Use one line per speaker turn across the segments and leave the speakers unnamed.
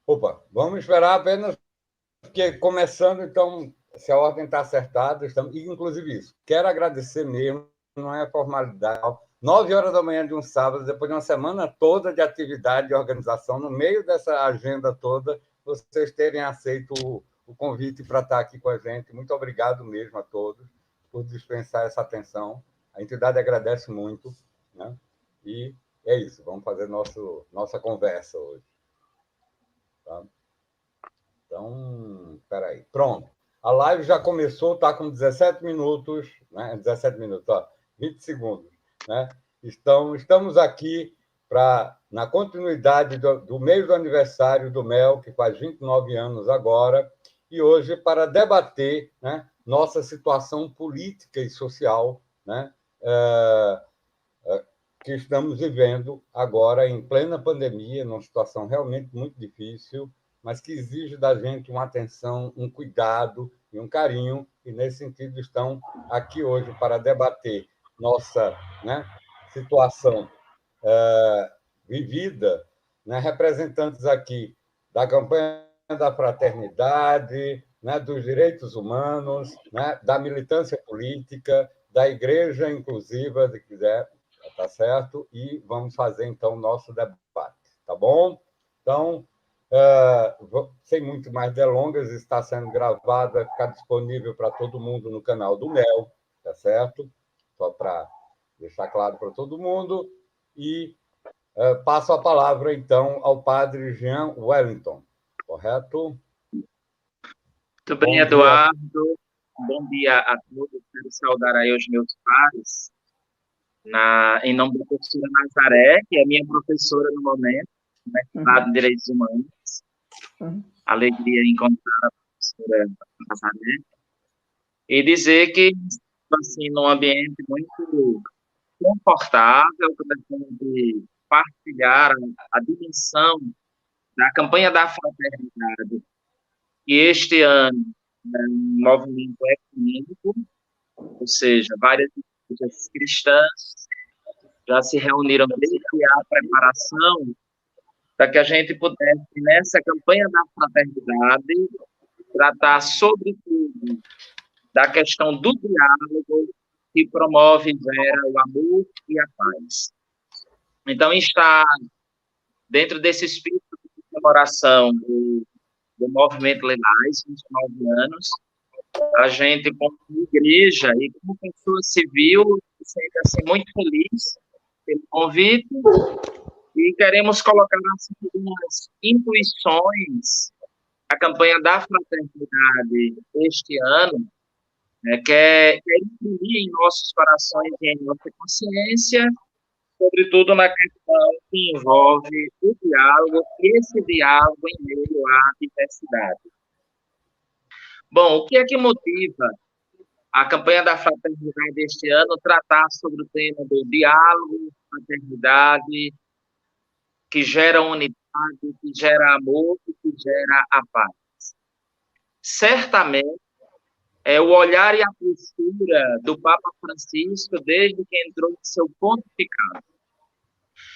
Opa, vamos esperar apenas, porque começando, então, se a ordem está acertada, estamos, e inclusive isso, quero agradecer mesmo, não é formalidade, 9 horas da manhã de um sábado, depois de uma semana toda de atividade de organização, no meio dessa agenda toda, vocês terem aceito o convite para estar aqui com a gente. Muito obrigado mesmo a todos por dispensar essa atenção. A entidade agradece muito, né? E é isso, vamos fazer nossa conversa hoje. Tá? Então, espera aí. Pronto. A live já começou, está com 17 minutos, né? 17 minutos, ó, 20 segundos, né? Estamos aqui na continuidade do mês do aniversário do MEL, que faz 29 anos agora, e hoje para debater, né, nossa situação política e social, né, que estamos vivendo agora em plena pandemia, numa situação realmente muito difícil, mas que exige da gente uma atenção, um cuidado e um carinho, e nesse sentido estão aqui hoje para debater nossa, né, situação vivida, né, representantes aqui da campanha da fraternidade, né, dos direitos humanos, né, da militância política, da igreja inclusiva, se quiser, tá certo? E vamos fazer, então, o nosso debate, tá bom? Então, sem muito mais delongas, está sendo gravado, vai ficar disponível para todo mundo no canal do MEL, tá certo? Só para deixar claro para todo mundo. E passo a palavra, então, ao padre Jean Wellington, correto?
Muito bem,
Bom dia.
Eduardo. Bom dia a todos. Quero saudar aí os meus pares, em nome da professora Nazaré, que é minha professora no momento, no mestrado em Direitos Humanos. Alegria em encontrar a professora Nazaré. E dizer que, assim, num ambiente muito confortável, de partilhar a dimensão da campanha da fraternidade, que este ano é um movimento ecumênico, ou seja, várias igrejas cristãs já se reuniram desde a preparação para que a gente pudesse, nessa campanha da fraternidade, tratar, sobretudo, da questão do diálogo que promove e gera o amor e a paz. Então, está dentro desse espírito de comemoração do movimento Lilás, 29 anos, a gente, como igreja e como pessoa civil, se sente assim, muito feliz pelo convite e queremos colocar assim, algumas intuições da campanha da fraternidade este ano, né, quer imprimir em nossos corações e em nossa consciência, sobretudo na questão que envolve o diálogo, e esse diálogo em meio à diversidade. Bom, o que é que motiva a campanha da fraternidade este ano tratar sobre o tema do diálogo, fraternidade, que gera unidade, que gera amor e que gera a paz? Certamente, é o olhar e a postura do Papa Francisco desde que entrou em seu pontificado.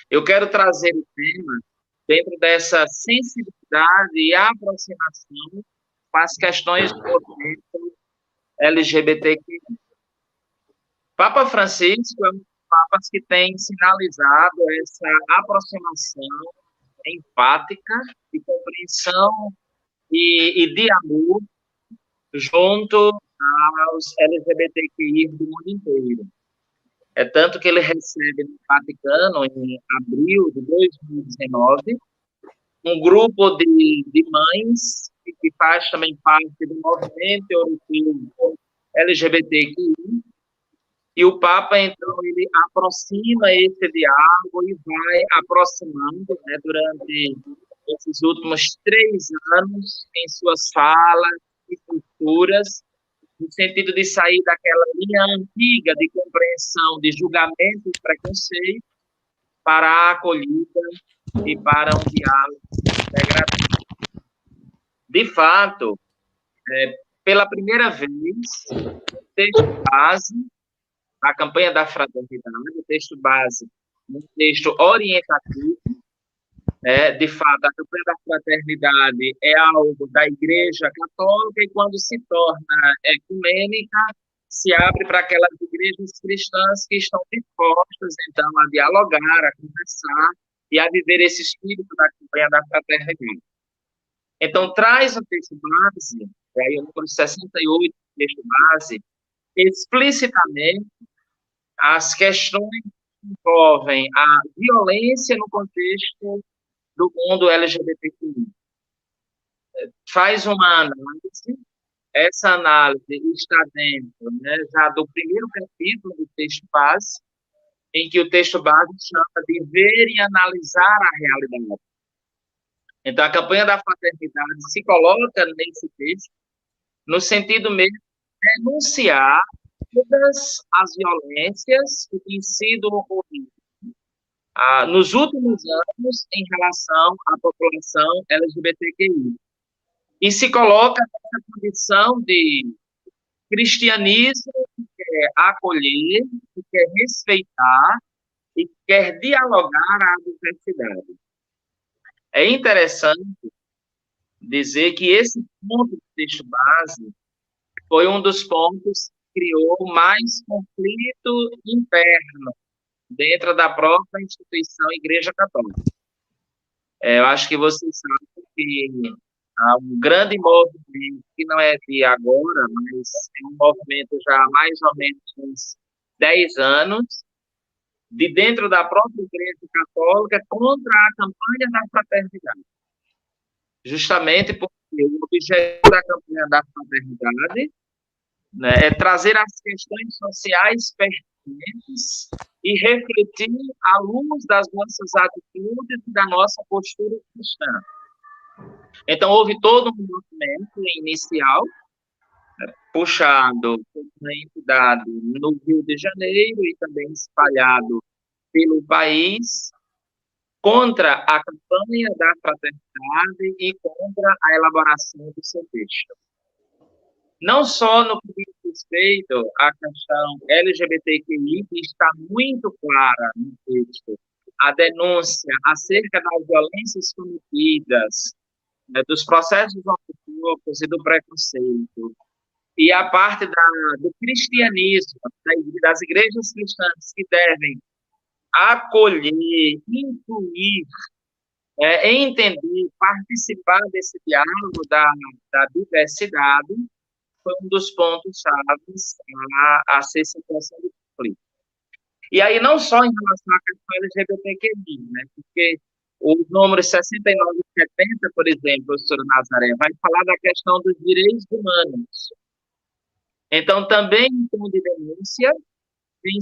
Eu quero trazer o tema dentro dessa sensibilidade e aproximação com as questões do movimento LGBTQ. Papa Francisco é um dos papas que tem sinalizado essa aproximação empática, de compreensão e de amor junto aos LGBTQI do mundo inteiro. É tanto que ele recebe no Vaticano, em abril de 2019, um grupo de mães que faz também parte do movimento europeu LGBTQI, e o Papa, então, ele aproxima esse diálogo e vai aproximando, né, durante esses últimos 3 anos, em suas falas e posturas, no sentido de sair daquela linha antiga de compreensão de julgamento e preconceito para a acolhida e para um diálogo integrativo. De fato, pela primeira vez, o texto base da campanha da fraternidade, o texto base, um texto orientativo, De fato, a campanha da fraternidade é algo da Igreja Católica e, quando se torna ecumênica, se abre para aquelas igrejas cristãs que estão dispostas, então, a dialogar, a conversar e a viver esse espírito da campanha da fraternidade. Então, traz o texto base, aí o número 68 do texto base, explicitamente as questões que envolvem a violência no contexto do mundo LGBTQI. Faz uma análise, essa análise está dentro, né, já do primeiro capítulo do texto base, em que o texto base chama de ver e analisar a realidade. Então, a campanha da fraternidade se coloca nesse texto, no sentido mesmo de denunciar todas as violências que têm sido ocorridas nos últimos anos em relação à população LGBTQI. E se coloca nessa condição de cristianismo que quer acolher, que quer respeitar e que quer dialogar a diversidade. É interessante dizer que esse ponto do texto base foi um dos pontos que criou mais conflito interno dentro da própria instituição Igreja Católica. Eu acho que vocês sabem que há um grande movimento, que não é de agora, mas é um movimento já há mais ou menos uns 10 anos, de dentro da própria Igreja Católica, contra a campanha da fraternidade. Justamente porque o objetivo da campanha da fraternidade, né, é trazer as questões sociais pertinentes e refletir à luz das nossas atitudes e da nossa postura cristã. Então, houve todo um movimento inicial, né, puxado por uma entidade no Rio de Janeiro e também espalhado pelo país, contra a campanha da fraternidade e contra a elaboração do seu texto. Não só no que diz respeito à questão LGBTQI, que está muito clara no texto, a denúncia acerca das violências cometidas, né, dos processos homofóbicos e do preconceito, e a parte do cristianismo, das igrejas cristãs que devem acolher, incluir, entender, participar desse diálogo da diversidade, foi um dos pontos chaves a ser situação de conflito. E aí, não só em relação à questão LGBTQI, né, porque o número 69 e 70, por exemplo, professora Nazaré, vai falar da questão dos direitos humanos. Então, também, em tom de denúncia, vem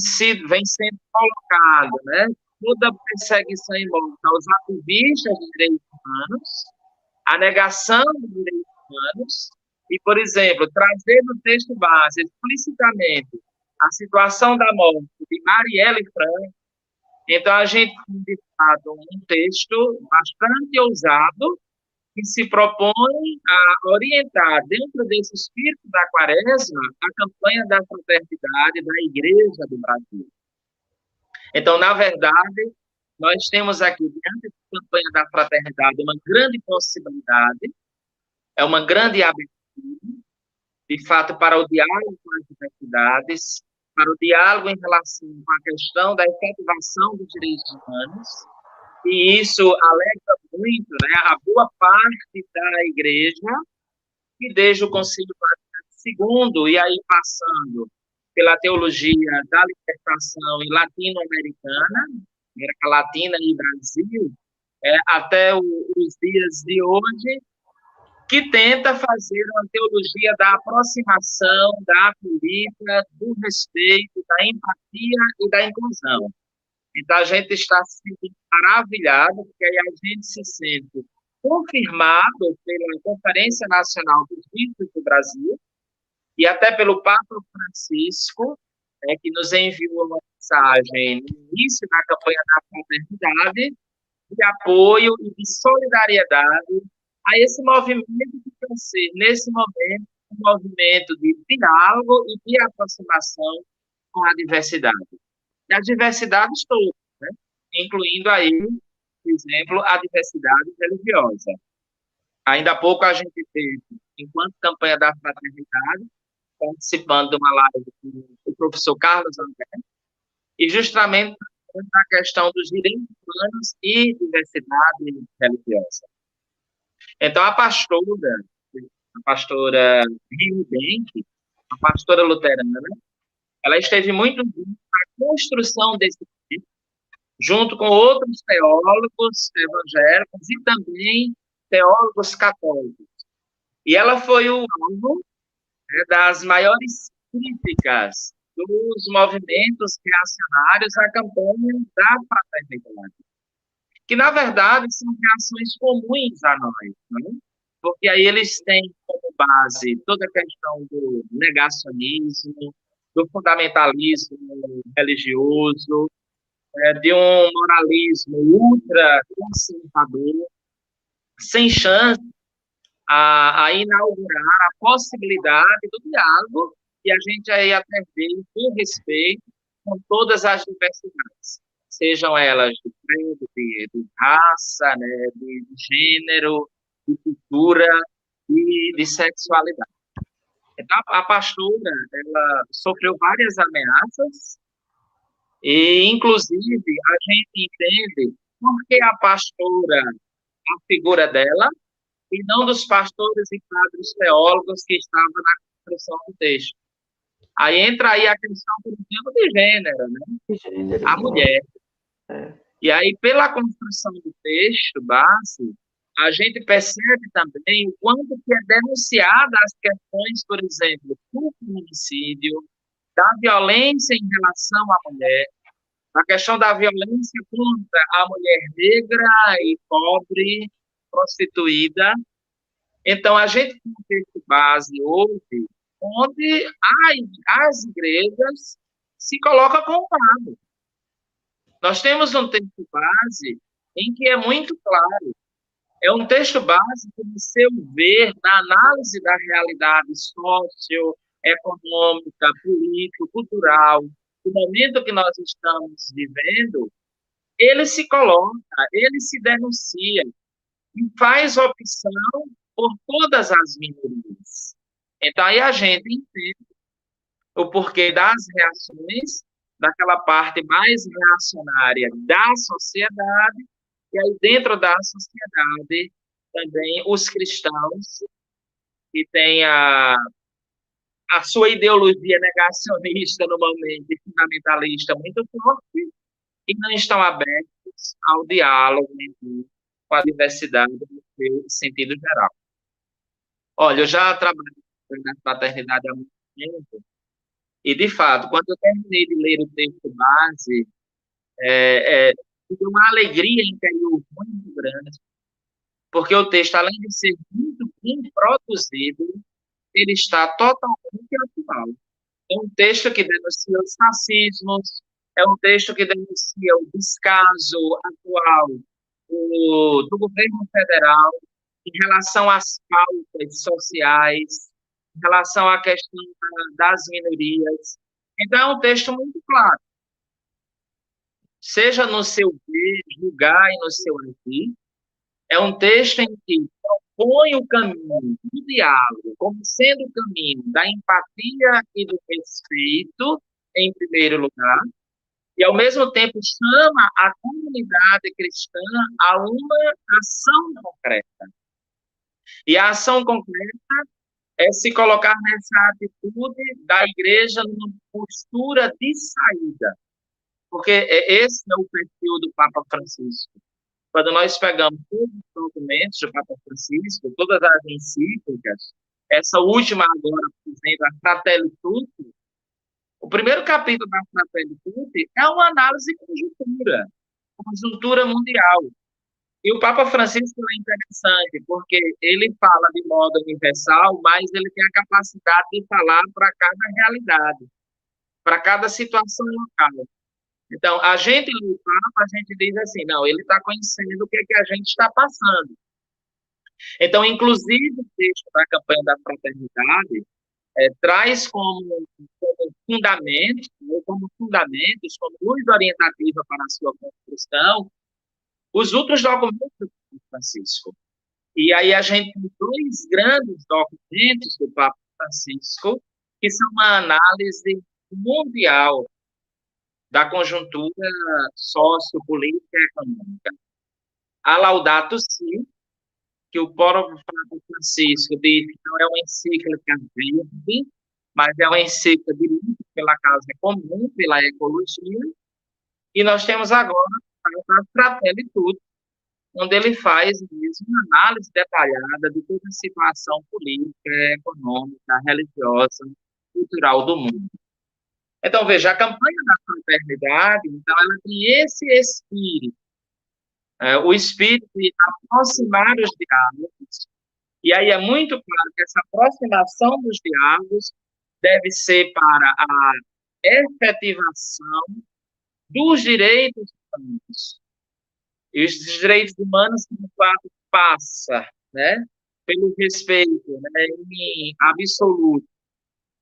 sendo colocado, né, toda a perseguição em volta aos ativistas de direitos humanos, a negação dos direitos humanos, e, por exemplo, trazer no texto base explicitamente a situação da morte de Marielle Franco. Então, a gente tem, de fato, um texto bastante ousado que se propõe a orientar, dentro desse espírito da Quaresma, a campanha da fraternidade da Igreja do Brasil. Então, na verdade, nós temos aqui, diante da campanha da fraternidade, uma grande possibilidade, é uma grande abertura, de fato, para o diálogo com as diversidades, para o diálogo em relação com a questão da efetivação dos direitos humanos, e isso alega muito, né, a boa parte da Igreja, que desde o Concílio Vaticano II, e aí passando pela teologia da libertação e latino-americana, América Latina e Brasil, até os dias de hoje, que tenta fazer uma teologia da aproximação, da acolhida, do respeito, da empatia e da inclusão. Então, a gente está se sentindo maravilhado, porque aí a gente se sente confirmado pela Conferência Nacional dos Bispos do Brasil e até pelo Papa Francisco, que nos enviou uma mensagem no início da campanha da fraternidade, de apoio e de solidariedade a esse movimento que vai ser, nesse momento, um movimento de diálogo e de aproximação com a diversidade. E as diversidades todas, né? Incluindo aí por exemplo, a diversidade religiosa. Ainda há pouco a gente teve, enquanto campanha da fraternidade, participando de uma live com o professor Carlos André, e justamente na questão dos direitos humanos e diversidade religiosa. Então, a pastora Rini Bank, a pastora luterana, ela esteve muito junto na construção desse texto, junto com outros teólogos evangélicos e também teólogos católicos. E ela foi o alvo, né, das maiores críticas dos movimentos reacionários à campanha da fraternidade, que, na verdade, são reações comuns a nós, né? Porque aí eles têm como base toda a questão do negacionismo, do fundamentalismo religioso, de um moralismo ultra conservador, sem chance a inaugurar a possibilidade do diálogo, e a gente aí até vê com respeito com todas as diversidades, sejam elas de credo, de raça, né, de gênero, de cultura e de sexualidade. Então, a pastora, ela sofreu várias ameaças e, inclusive, a gente entende por que a pastora, a figura dela, e não dos pastores e padres teólogos que estavam na construção do texto. Aí entra aí a questão, por exemplo, de gênero, né?
De gênero,
A mulher.
É.
E aí, pela construção do texto base, a gente percebe também o quanto que é denunciada as questões, por exemplo, do feminicídio, da violência em relação à mulher, a questão da violência contra a mulher negra e pobre, prostituída. Então, a gente tem um texto base hoje, onde as igrejas se colocam como lado. Nós temos um texto base em que é muito claro. É um texto base que, no seu ver, na análise da realidade socioeconômica, político-cultural, do momento que nós estamos vivendo, ele se coloca, ele se denuncia e faz opção por todas as minorias. Então, aí a gente entende o porquê das reações daquela parte mais reacionária da sociedade, e aí dentro da sociedade também os cristãos que têm a sua ideologia negacionista no momento e fundamentalista muito forte e não estão abertos ao diálogo com a diversidade no seu sentido geral. Olha, eu já trabalho na fraternidade há muito tempo e, de fato, quando eu terminei de ler o texto base, tive uma alegria interior muito grande, porque o texto, além de ser muito bem produzido, ele está totalmente atual. É um texto que denuncia os fascismos, é um texto que denuncia o descaso atual do governo federal em relação às pautas sociais, em relação à questão das minorias. Então, é um texto muito claro. Seja no seu ver, julgar e no seu agir, é um texto em que propõe o caminho do diálogo como sendo o caminho da empatia e do respeito, em primeiro lugar, e, ao mesmo tempo, chama a comunidade cristã a uma ação concreta. E a ação concreta é se colocar nessa atitude da igreja numa postura de saída, porque esse é o perfil do Papa Francisco. Quando nós pegamos todos os documentos do Papa Francisco, todas as encíclicas, essa última agora, por exemplo, a Fratelli Tutti, o primeiro capítulo da Fratelli Tutti é uma análise conjuntura mundial. E o Papa Francisco é interessante, porque ele fala de modo universal, mas ele tem a capacidade de falar para cada realidade, para cada situação local. Então, a gente lê o Papa, a gente diz assim, não, ele está conhecendo o que a gente está passando. Então, inclusive, o texto da campanha da fraternidade traz como fundamentos, como luz orientativa para a sua construção, os outros documentos do Papa Francisco. E aí a gente tem dois grandes documentos do Papa Francisco, que são uma análise mundial da conjuntura sociopolítica e econômica. A Laudato Si, que o próprio Papa Francisco diz que não é uma encíclica verde, mas é uma encíclica dirigida pela causa comum, pela ecologia. E nós temos agora a Fratelli Tutti, onde ele faz mesmo uma análise detalhada de toda a situação política, econômica, religiosa, cultural do mundo. Então, veja, a campanha da fraternidade, então, ela tem esse espírito, o espírito de aproximar os diálogos, e aí é muito claro que essa aproximação dos diálogos deve ser para a efetivação dos direitos humanos. E os direitos humanos, de fato, passa, né, pelo respeito, né, em absoluto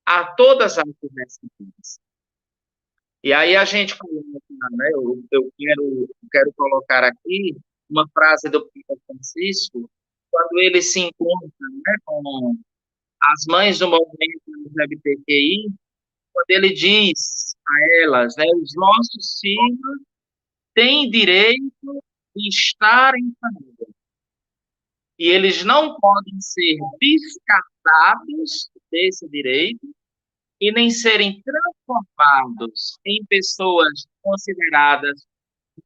a todas as diversidades. E aí a gente coloca, né, eu quero colocar aqui uma frase do Papa Francisco, quando ele se encontra, né, com as mães do movimento LGBTQI, quando ele diz a elas, né, os nossos filhos têm direito de estar em família. E eles não podem ser descartados desse direito e nem serem transformados em pessoas consideradas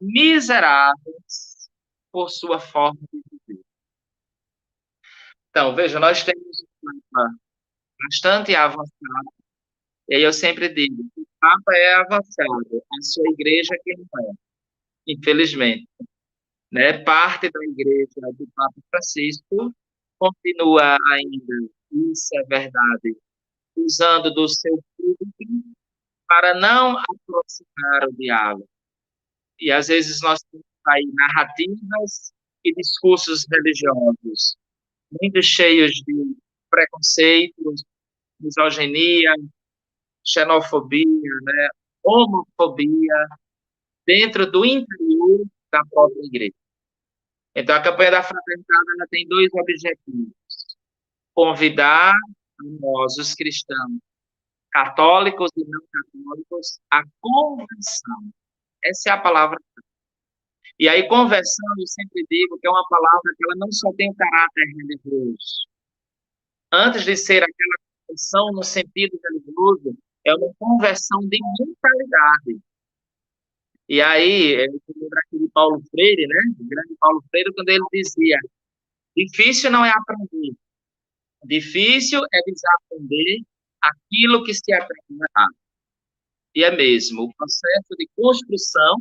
miseráveis por sua forma de viver. Então, veja, nós temos um Papa bastante avançado, e aí eu sempre digo, o Papa é avançado, a sua igreja que não é, infelizmente. Né? Parte da igreja do Papa Francisco continua ainda, isso é verdade, usando do seu público para não aproximar o diálogo. E às vezes nós temos aí narrativas e discursos religiosos muito cheios de preconceitos, misoginia, xenofobia, né, homofobia, dentro do interior da própria igreja. Então, a campanha da fraternidade ela tem dois objetivos: convidar nós, os cristãos, católicos e não católicos, à conversão. Essa é a palavra. E aí, conversão, eu sempre digo que é uma palavra que ela não só tem um caráter religioso. Antes de ser aquela conversão no sentido religioso, é uma conversão de mentalidade. E aí, eu lembro aqui de Paulo Freire, né? O grande Paulo Freire, quando ele dizia: difícil não é aprender, difícil é desaprender aquilo que se aprende errado. E é mesmo, o processo de construção,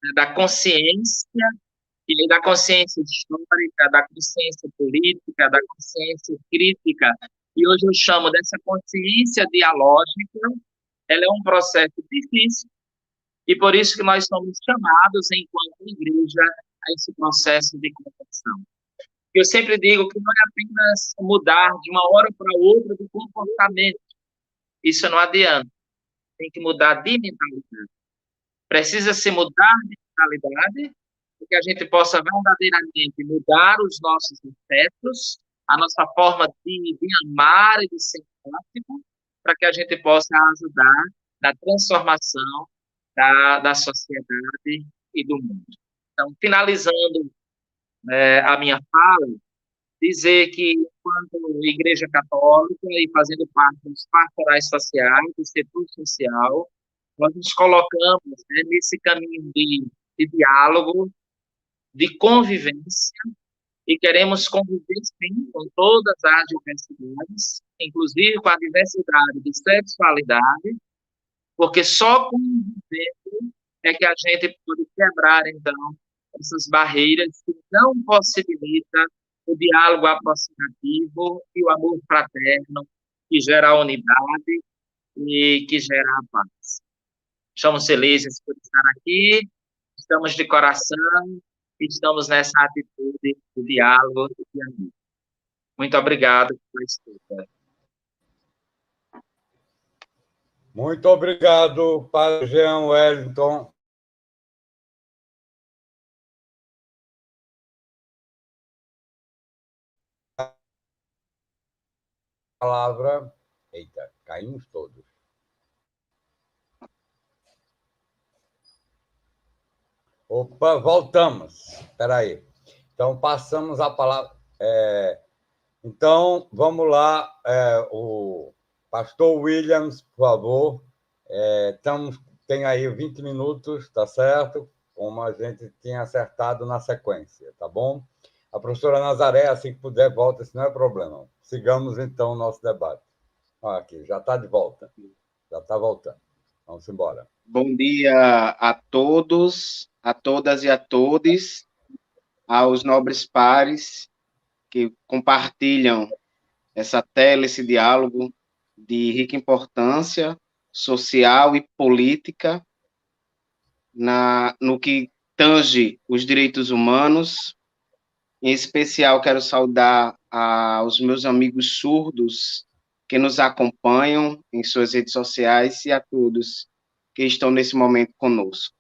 né, da consciência, e da consciência histórica, da consciência política, da consciência crítica, e hoje eu chamo dessa consciência dialógica, ela é um processo difícil, e por isso que nós somos chamados, enquanto igreja, a esse processo de conversão. Eu sempre digo que não é apenas mudar de uma hora para outra de comportamento. Isso não adianta. Tem que mudar de mentalidade. Precisa se mudar de mentalidade para que a gente possa verdadeiramente mudar os nossos afetos, a nossa forma de amar e de ser empático, para que a gente possa ajudar na transformação da sociedade e do mundo. Então, finalizando a minha fala, dizer que, enquanto Igreja Católica e fazendo parte dos pastorais sociais, do setor social, nós nos colocamos, né, nesse caminho de diálogo, de convivência, e queremos conviver, sim, com todas as diversidades, inclusive com a diversidade de sexualidade, porque só convivendo é que a gente pode quebrar, então, essas barreiras que não possibilitam o diálogo aproximativo e o amor fraterno que gera a unidade e que gera a paz. Estamos felizes por estar aqui, estamos de coração, estamos nessa atitude de diálogo e de amigo. Muito obrigado pela escuta.
Muito obrigado, Padre Jean Wellington. palavra. Eita, caímos todos. Opa, voltamos. Espera aí. Então, passamos a palavra. Então, vamos lá. O pastor Williams, por favor. Tem aí 20 minutos, tá certo? Como a gente tinha acertado na sequência, tá bom? A professora Nazaré, assim que puder, volta, isso não é problema. Sigamos, então, o nosso debate. Aqui, já está de volta. Já está voltando. Vamos embora.
Bom dia a todos, a todas e a todos, aos nobres pares que compartilham essa tela, esse diálogo de rica importância social e política no que tange os direitos humanos. Em especial, quero saudar aos meus amigos surdos que nos acompanham em suas redes sociais e a todos que estão nesse momento conosco.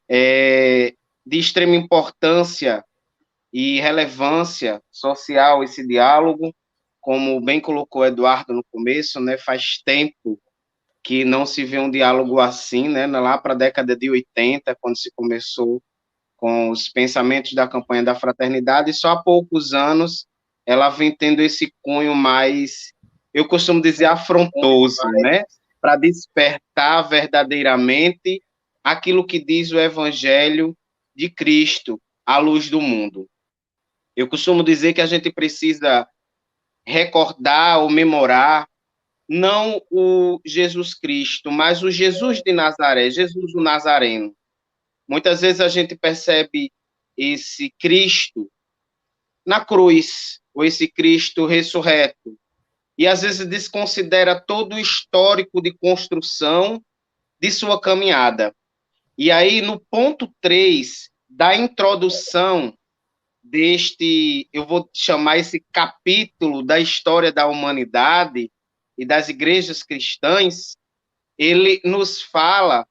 De extrema importância e relevância social esse diálogo, como bem colocou Eduardo no começo, né, faz tempo que não se vê um diálogo assim, né, lá para a década de 80, quando se começou com os pensamentos da campanha da fraternidade, e só há poucos anos ela vem tendo esse cunho mais, eu costumo dizer, afrontoso, né, para despertar verdadeiramente aquilo que diz o Evangelho de Cristo, a luz do mundo. Eu costumo dizer que a gente precisa recordar ou memorar não o Jesus Cristo, mas o Jesus de Nazaré, Jesus o Nazareno. Muitas vezes a gente percebe esse Cristo na cruz, ou esse Cristo ressurreto, e às vezes desconsidera todo o histórico de construção de sua caminhada. E aí, no ponto 3 da introdução deste, eu vou chamar esse capítulo da história da humanidade e das igrejas cristãs, ele nos fala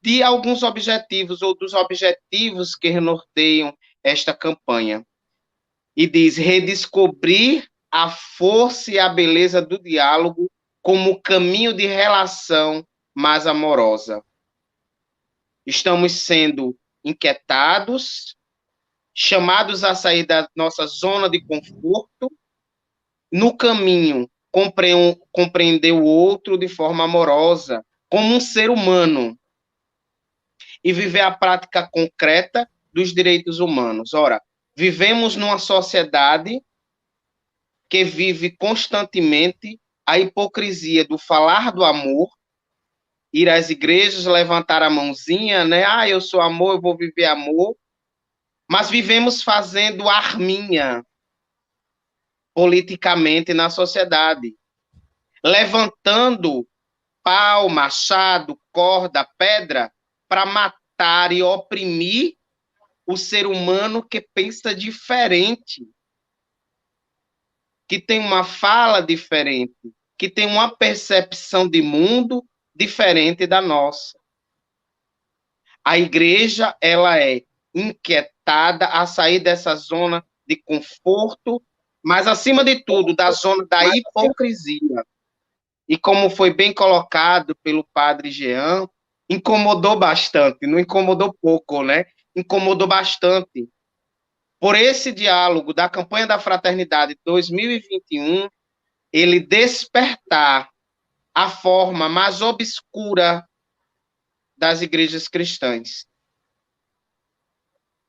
de alguns objetivos, ou dos objetivos que norteiam esta campanha. E diz: redescobrir a força e a beleza do diálogo como caminho de relação mais amorosa. Estamos sendo inquietados, chamados a sair da nossa zona de conforto, no caminho compreender o outro de forma amorosa, como um ser humano, e viver a prática concreta dos direitos humanos. Ora, vivemos numa sociedade que vive constantemente a hipocrisia do falar do amor, ir às igrejas, levantar a mãozinha, né? Ah, eu sou amor, eu vou viver amor. Mas vivemos fazendo arminha politicamente na sociedade, levantando pau, machado, corda, pedra, para matar e oprimir o ser humano que pensa diferente, que tem uma fala diferente, que tem uma percepção de mundo diferente da nossa. A igreja, ela é inquietada a sair dessa zona de conforto, mas, acima de tudo, da zona da hipocrisia. E como foi bem colocado pelo padre Jean, incomodou bastante, não incomodou pouco, né? Incomodou bastante. Por esse diálogo da campanha da Fraternidade 2021, ele despertar a forma mais obscura das igrejas cristãs.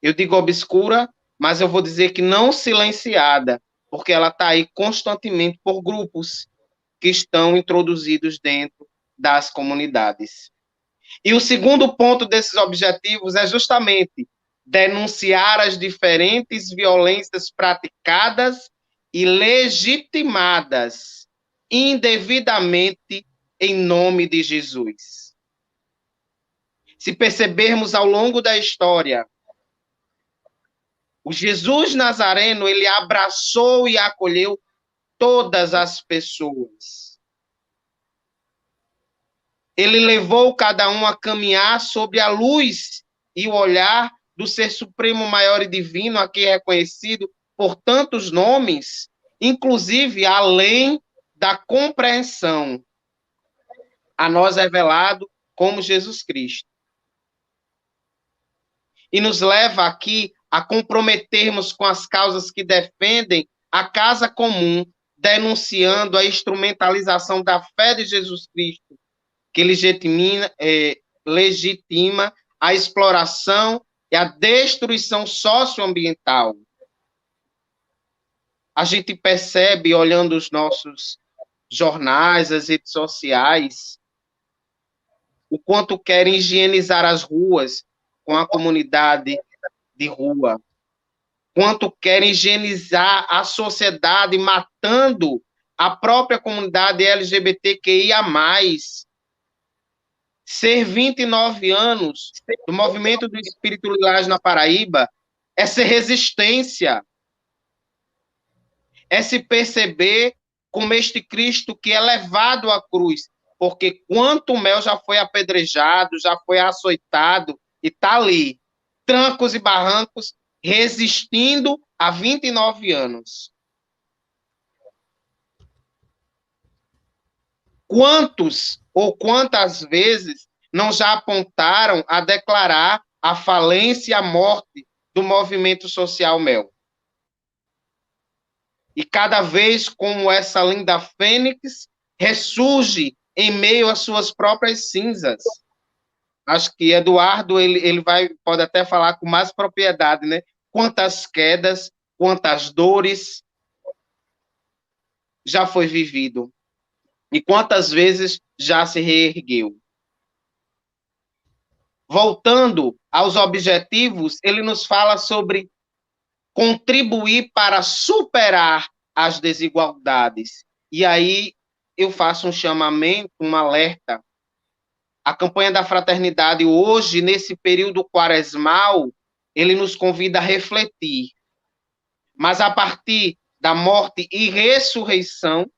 Eu digo obscura, mas eu vou dizer que não silenciada, porque ela está aí constantemente por grupos que estão introduzidos dentro das comunidades. E o segundo ponto desses objetivos é justamente denunciar as diferentes violências praticadas e legitimadas indevidamente em nome de Jesus. Se percebermos ao longo da história, o Jesus Nazareno, ele abraçou e acolheu todas as pessoas. Ele levou cada um a caminhar sobre a luz e o olhar do Ser Supremo Maior e Divino, aqui reconhecido por tantos nomes, inclusive além da compreensão a nós revelado como Jesus Cristo. E nos leva aqui a comprometermos com as causas que defendem a casa comum, denunciando a instrumentalização da fé de Jesus Cristo, que legitima a exploração e a destruição socioambiental. A gente percebe, olhando os nossos jornais, as redes sociais, o quanto querem higienizar as ruas com a comunidade de rua, quanto querem higienizar a sociedade, matando a própria comunidade LGBTQIA+. Ser 29 anos do movimento do Espírito Lilás na Paraíba é ser resistência, é se perceber como este Cristo que é levado à cruz, porque quanto mel já foi apedrejado, já foi açoitado, e está ali, trancos e barrancos, resistindo há 29 anos. Quantos ou quantas vezes não já apontaram a declarar a falência e a morte do movimento social MEL? E cada vez como essa linda fênix ressurge em meio às suas próprias cinzas. Acho que Eduardo ele pode até falar com mais propriedade, né? Quantas quedas, quantas dores já foi vivido. E quantas vezes já se reergueu. Voltando aos objetivos, ele nos fala sobre contribuir para superar as desigualdades. E aí eu faço um chamamento, um alerta. A campanha da fraternidade hoje, nesse período quaresmal, ele nos convida a refletir. Mas a partir da morte e ressurreição,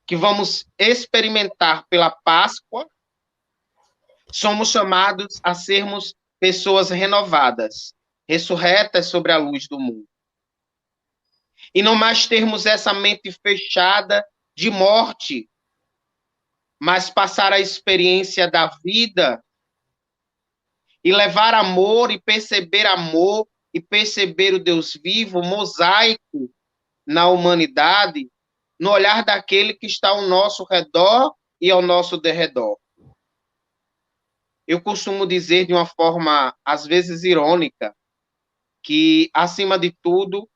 que vamos experimentar pela Páscoa, somos chamados a sermos pessoas renovadas, ressurretas sobre a luz do mundo. E não mais termos essa mente fechada de morte, mas passar a experiência da vida e levar amor e perceber o Deus vivo, mosaico na humanidade, no olhar daquele que está ao nosso redor e ao nosso derredor. Eu costumo dizer de uma forma, às vezes, irônica, que, acima de tudo,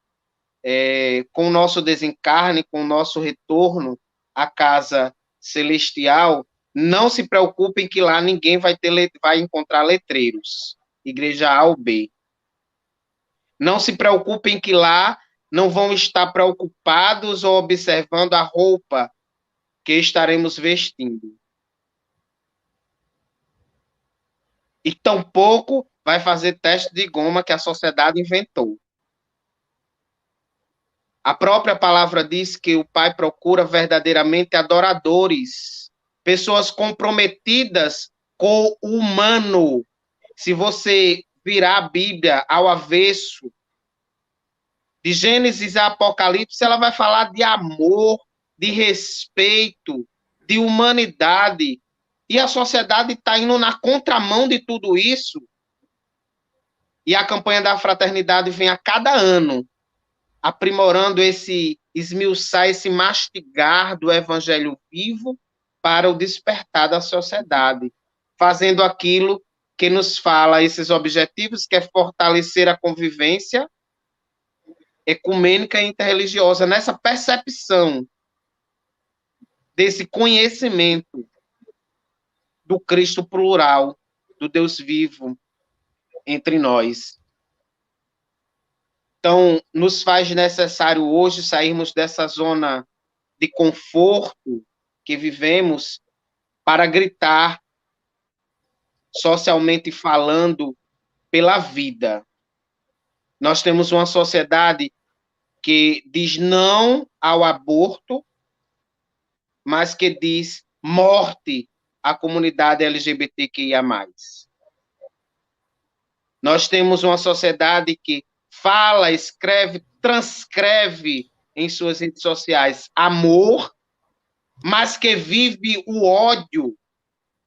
com o nosso desencarne, com o nosso retorno à casa celestial, não se preocupem que lá ninguém vai encontrar letreiros, igreja A ou B. Não se preocupem que lá não vão estar preocupados ou observando a roupa que estaremos vestindo. E tampouco vai fazer teste de goma que a sociedade inventou. A própria palavra diz que o Pai procura verdadeiramente adoradores, pessoas comprometidas com o humano. Se você virar a Bíblia ao avesso, de Gênesis a Apocalipse, ela vai falar de amor, de respeito, de humanidade. E a sociedade está indo na contramão de tudo isso. E a campanha da fraternidade vem a cada ano aprimorando esmiuçar, esse mastigar do evangelho vivo para o despertar da sociedade, fazendo aquilo que nos fala esses objetivos, que é fortalecer a convivência ecumênica e interreligiosa, nessa percepção desse conhecimento do Cristo plural, do Deus vivo entre nós. Então, nos faz necessário hoje sairmos dessa zona de conforto que vivemos para gritar, socialmente falando, pela vida. Nós temos uma sociedade que diz não ao aborto, mas que diz morte à comunidade LGBTQIA+. Nós temos uma sociedade que fala, escreve, transcreve em suas redes sociais amor, mas que vive o ódio,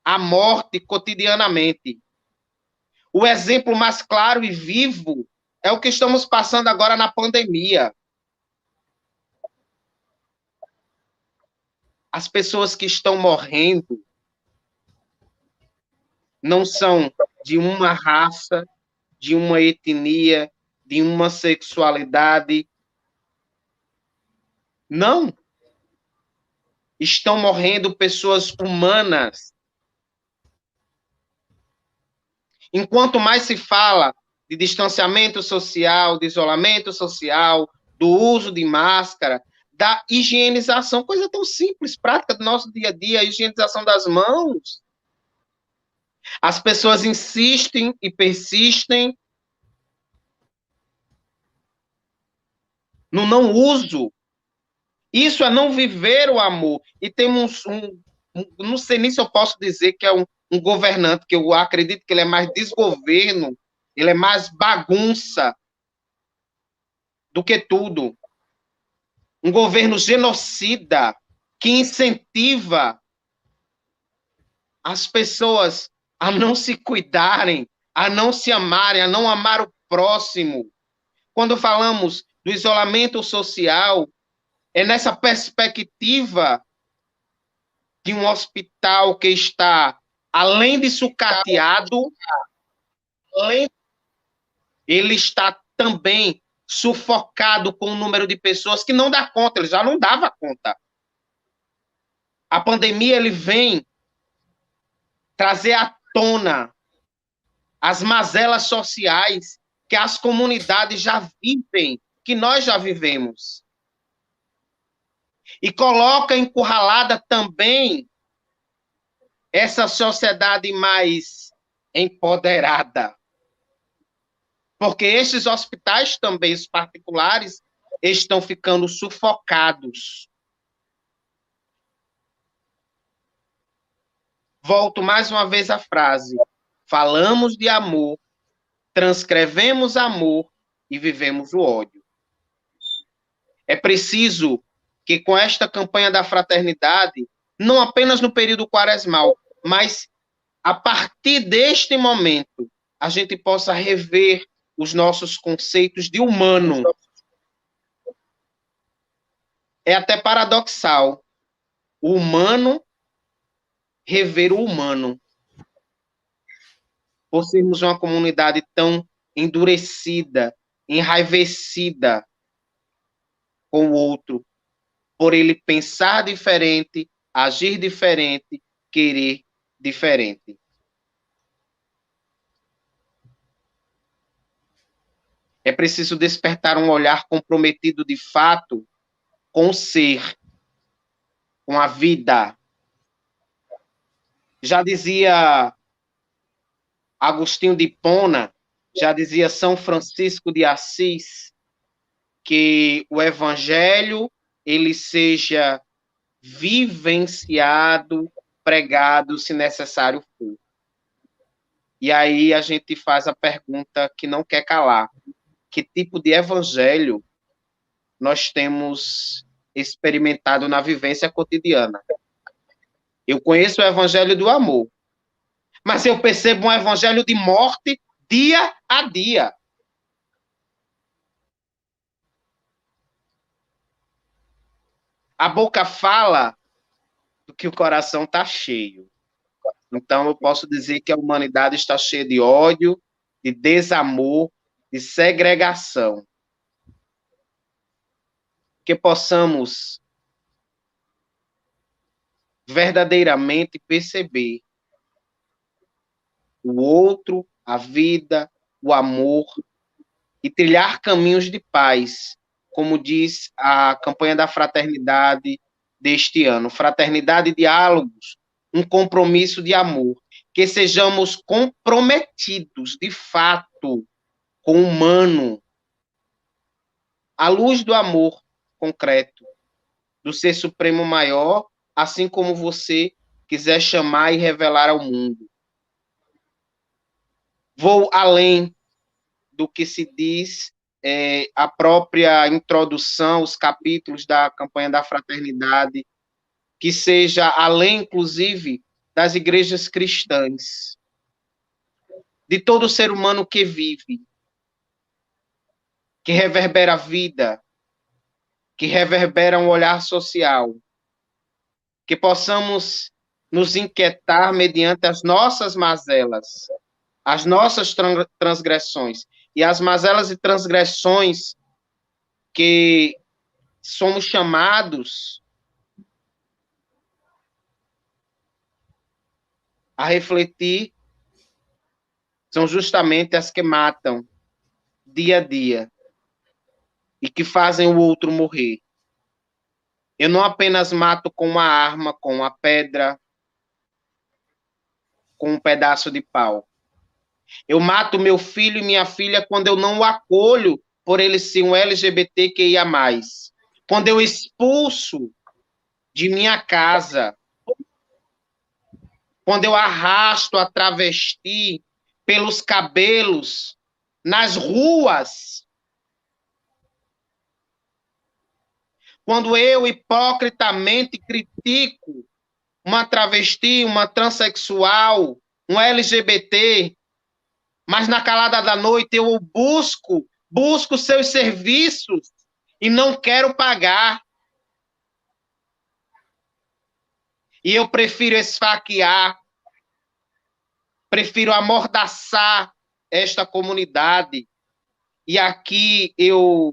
a morte cotidianamente. O exemplo mais claro e vivo é o que estamos passando agora na pandemia. As pessoas que estão morrendo não são de uma raça, de uma etnia, de uma sexualidade. Não. Estão morrendo pessoas humanas. Enquanto mais se fala de distanciamento social, de isolamento social, do uso de máscara, da higienização, coisa tão simples, prática do nosso dia a dia, a higienização das mãos. As pessoas insistem e persistem no não uso. Isso é não viver o amor. E temos não sei nem se eu posso dizer que é um governante, que eu acredito que ele é mais desgoverno, ele é mais bagunça do que tudo. Um governo genocida que incentiva as pessoas a não se cuidarem, a não se amarem, a não amar o próximo. Quando falamos do isolamento social, é nessa perspectiva de um hospital que está, além de sucateado, ele está também sufocado com um número de pessoas que não dá conta, ele já não dava conta. A pandemia, ele vem trazer à tona as mazelas sociais que as comunidades já vivem, que nós já vivemos. E coloca encurralada também essa sociedade mais empoderada. Porque esses hospitais também, os particulares, estão ficando sufocados. Volto mais uma vez à frase. Falamos de amor, transcrevemos amor e vivemos o ódio. É preciso que com esta campanha da fraternidade, não apenas no período quaresmal, mas a partir deste momento, a gente possa rever os nossos conceitos de humano. É até paradoxal. O humano rever o humano. Por sermos uma comunidade tão endurecida, enraivecida com o outro, por ele pensar diferente, agir diferente, querer diferente. É preciso despertar um olhar comprometido de fato com o ser, com a vida. Já dizia Agostinho de Hipona, já dizia São Francisco de Assis, que o evangelho ele seja vivenciado, pregado, se necessário for. E aí a gente faz a pergunta que não quer calar. Que tipo de evangelho nós temos experimentado na vivência cotidiana? Eu conheço o evangelho do amor, mas eu percebo um evangelho de morte dia a dia. A boca fala do que o coração está cheio. Então, eu posso dizer que a humanidade está cheia de ódio, de desamor, de segregação. Que possamos verdadeiramente perceber o outro, a vida, o amor e trilhar caminhos de paz, como diz a campanha da fraternidade deste ano. Fraternidade e diálogos, um compromisso de amor. Que sejamos comprometidos, de fato, com o humano, à luz do amor concreto, do ser supremo maior, assim como você quiser chamar e revelar ao mundo. Vou além do que se diz a própria introdução, os capítulos da campanha da fraternidade, que seja além, inclusive, das igrejas cristãs, de todo ser humano que vive, que reverbera a vida, que reverbera um olhar social, que possamos nos inquietar mediante as nossas mazelas, as nossas transgressões, e as mazelas e transgressões que somos chamados a refletir são justamente as que matam dia a dia e que fazem o outro morrer. Eu não apenas mato com uma arma, com uma pedra, com um pedaço de pau. Eu mato meu filho e minha filha quando eu não o acolho por ele ser um LGBTQIA+. Quando eu expulso de minha casa, quando eu arrasto a travesti pelos cabelos nas ruas, quando eu hipocritamente critico uma travesti, uma transexual, um LGBT, mas na calada da noite eu busco seus serviços e não quero pagar. E eu prefiro esfaquear, prefiro amordaçar esta comunidade. E aqui eu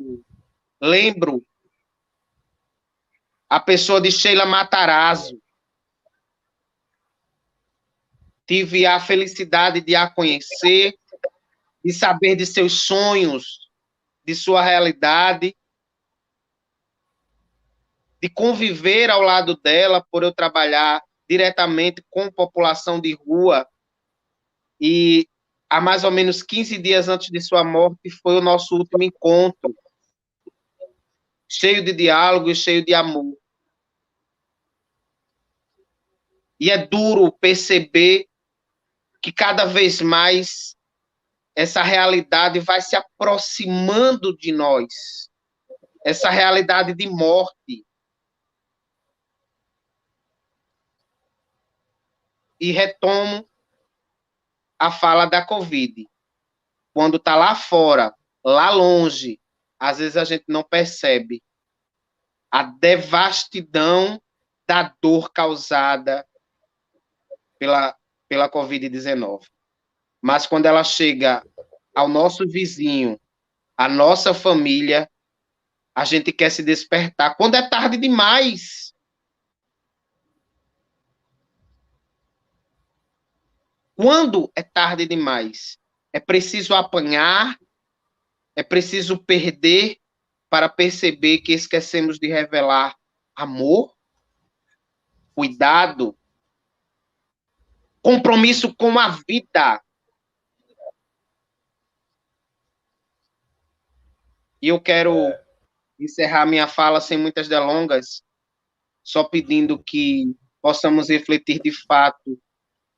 lembro a pessoa de Sheila Matarazzo. Tive a felicidade de a conhecer, de saber de seus sonhos, de sua realidade, de conviver ao lado dela, por eu trabalhar diretamente com população de rua. E há mais ou menos 15 dias antes de sua morte foi o nosso último encontro, cheio de diálogo e cheio de amor. E é duro perceber que cada vez mais essa realidade vai se aproximando de nós, essa realidade de morte. E retomo a fala da Covid. Quando está lá fora, lá longe, às vezes a gente não percebe a devastidão da dor causada pela Covid-19. Mas quando ela chega ao nosso vizinho, à nossa família, a gente quer se despertar. Quando é tarde demais. Quando é tarde demais? É preciso apanhar, é preciso perder para perceber que esquecemos de revelar amor, cuidado, compromisso com a vida. E eu quero encerrar minha fala sem muitas delongas, só pedindo que possamos refletir de fato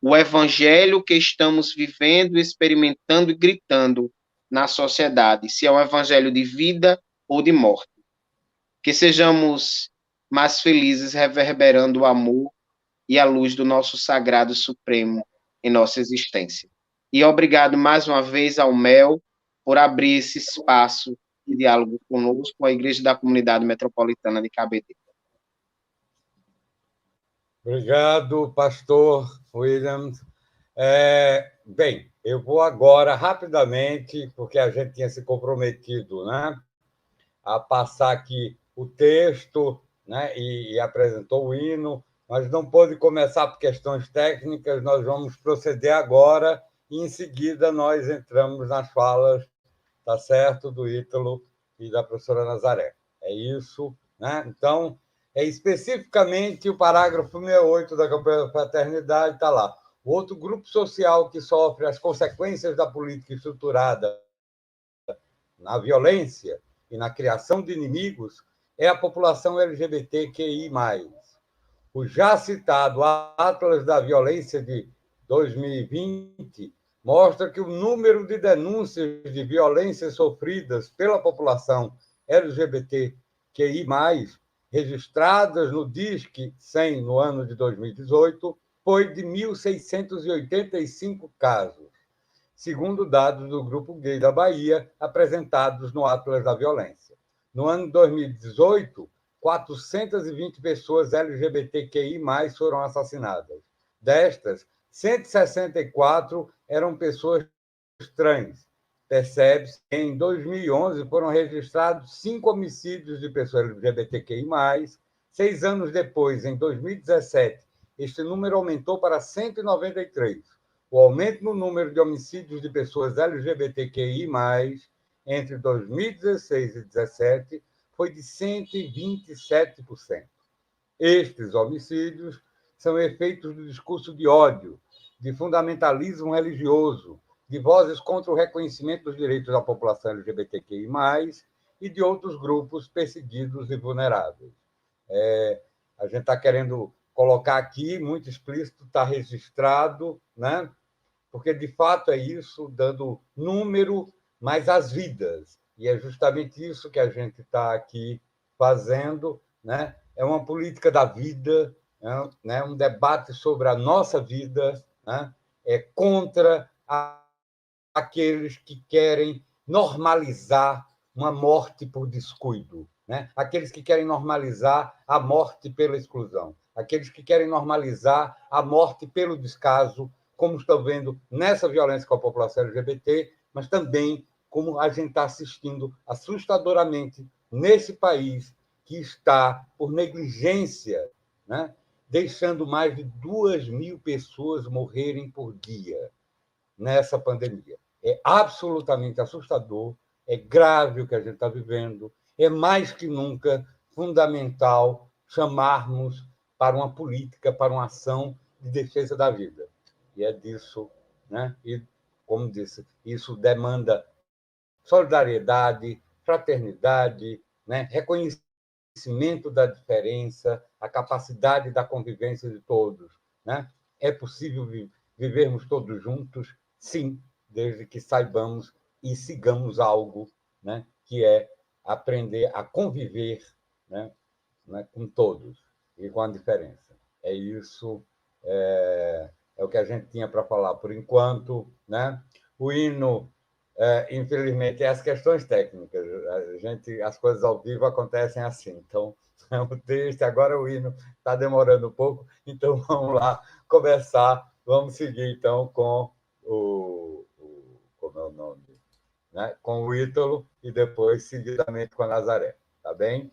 o evangelho que estamos vivendo, experimentando e gritando na sociedade, se é um evangelho de vida ou de morte. Que sejamos mais felizes reverberando o amor e a luz do nosso sagrado supremo em nossa existência. E obrigado mais uma vez ao Mel por abrir esse espaço de diálogo conosco, com a Igreja da Comunidade Metropolitana de Cabedelo.
Obrigado, pastor Williams. Bem, eu vou agora, rapidamente, porque a gente tinha se comprometido, né, a passar aqui o texto, né, e apresentou o hino, mas não pôde começar por questões técnicas, nós vamos proceder agora e, em seguida, nós entramos nas falas, tá certo, do Ítalo e da professora Nazaré. É isso, né? Então, especificamente o parágrafo 68 da campanha da fraternidade está lá. O outro grupo social que sofre as consequências da política estruturada na violência e na criação de inimigos é a população LGBTQI+. O já citado Atlas da Violência de 2020 mostra que o número de denúncias de violências sofridas pela população LGBTQI+, registradas no DISC 100 no ano de 2018, foi de 1.685 casos, segundo dados do Grupo Gay da Bahia, apresentados no Atlas da Violência. No ano de 2018, 420 pessoas LGBTQI+, foram assassinadas. Destas, 164 eram pessoas trans. Percebe-se que em 2011 foram registrados 5 homicídios de pessoas LGBTQI+. 6 anos depois, em 2017, este número aumentou para 193. O aumento no número de homicídios de pessoas LGBTQI+, entre 2016 e 2017, foi de 127%. Estes homicídios são efeitos do discurso de ódio, de fundamentalismo religioso, de vozes contra o reconhecimento dos direitos da população LGBTQI+, e de outros grupos perseguidos e vulneráveis. A gente está querendo colocar aqui, muito explícito, está registrado, né? Porque, de fato, é isso, dando número, mas as vidas. E é justamente isso que a gente está aqui fazendo, né? É uma política da vida, né? Um debate sobre a nossa vida, né? É contra aqueles que querem normalizar uma morte por descuido, né? Aqueles que querem normalizar a morte pela exclusão, aqueles que querem normalizar a morte pelo descaso, como estão vendo nessa violência com a população LGBT, mas também como a gente está assistindo assustadoramente nesse país que está, por negligência, né, deixando mais de 2.000 pessoas morrerem por dia nessa pandemia. É absolutamente assustador, é grave o que a gente está vivendo, é mais que nunca fundamental chamarmos para uma política, para uma ação de defesa da vida. E é disso, né? E, como disse, isso demanda solidariedade, fraternidade, né? Reconhecimento da diferença, a capacidade da convivência de todos, né? É possível vivermos todos juntos? Sim, desde que saibamos e sigamos algo, né? Que é aprender a conviver, né? Com todos e com a diferença. É isso, é o que a gente tinha para falar por enquanto, né? O hino, infelizmente, é as questões técnicas. As coisas ao vivo acontecem assim. Então, o texto, agora o hino está demorando um pouco, então vamos lá começar. Vamos seguir, então, com como é o nome? Né? Com o Ítalo e depois, seguidamente, com a Nazaré. Tá bem?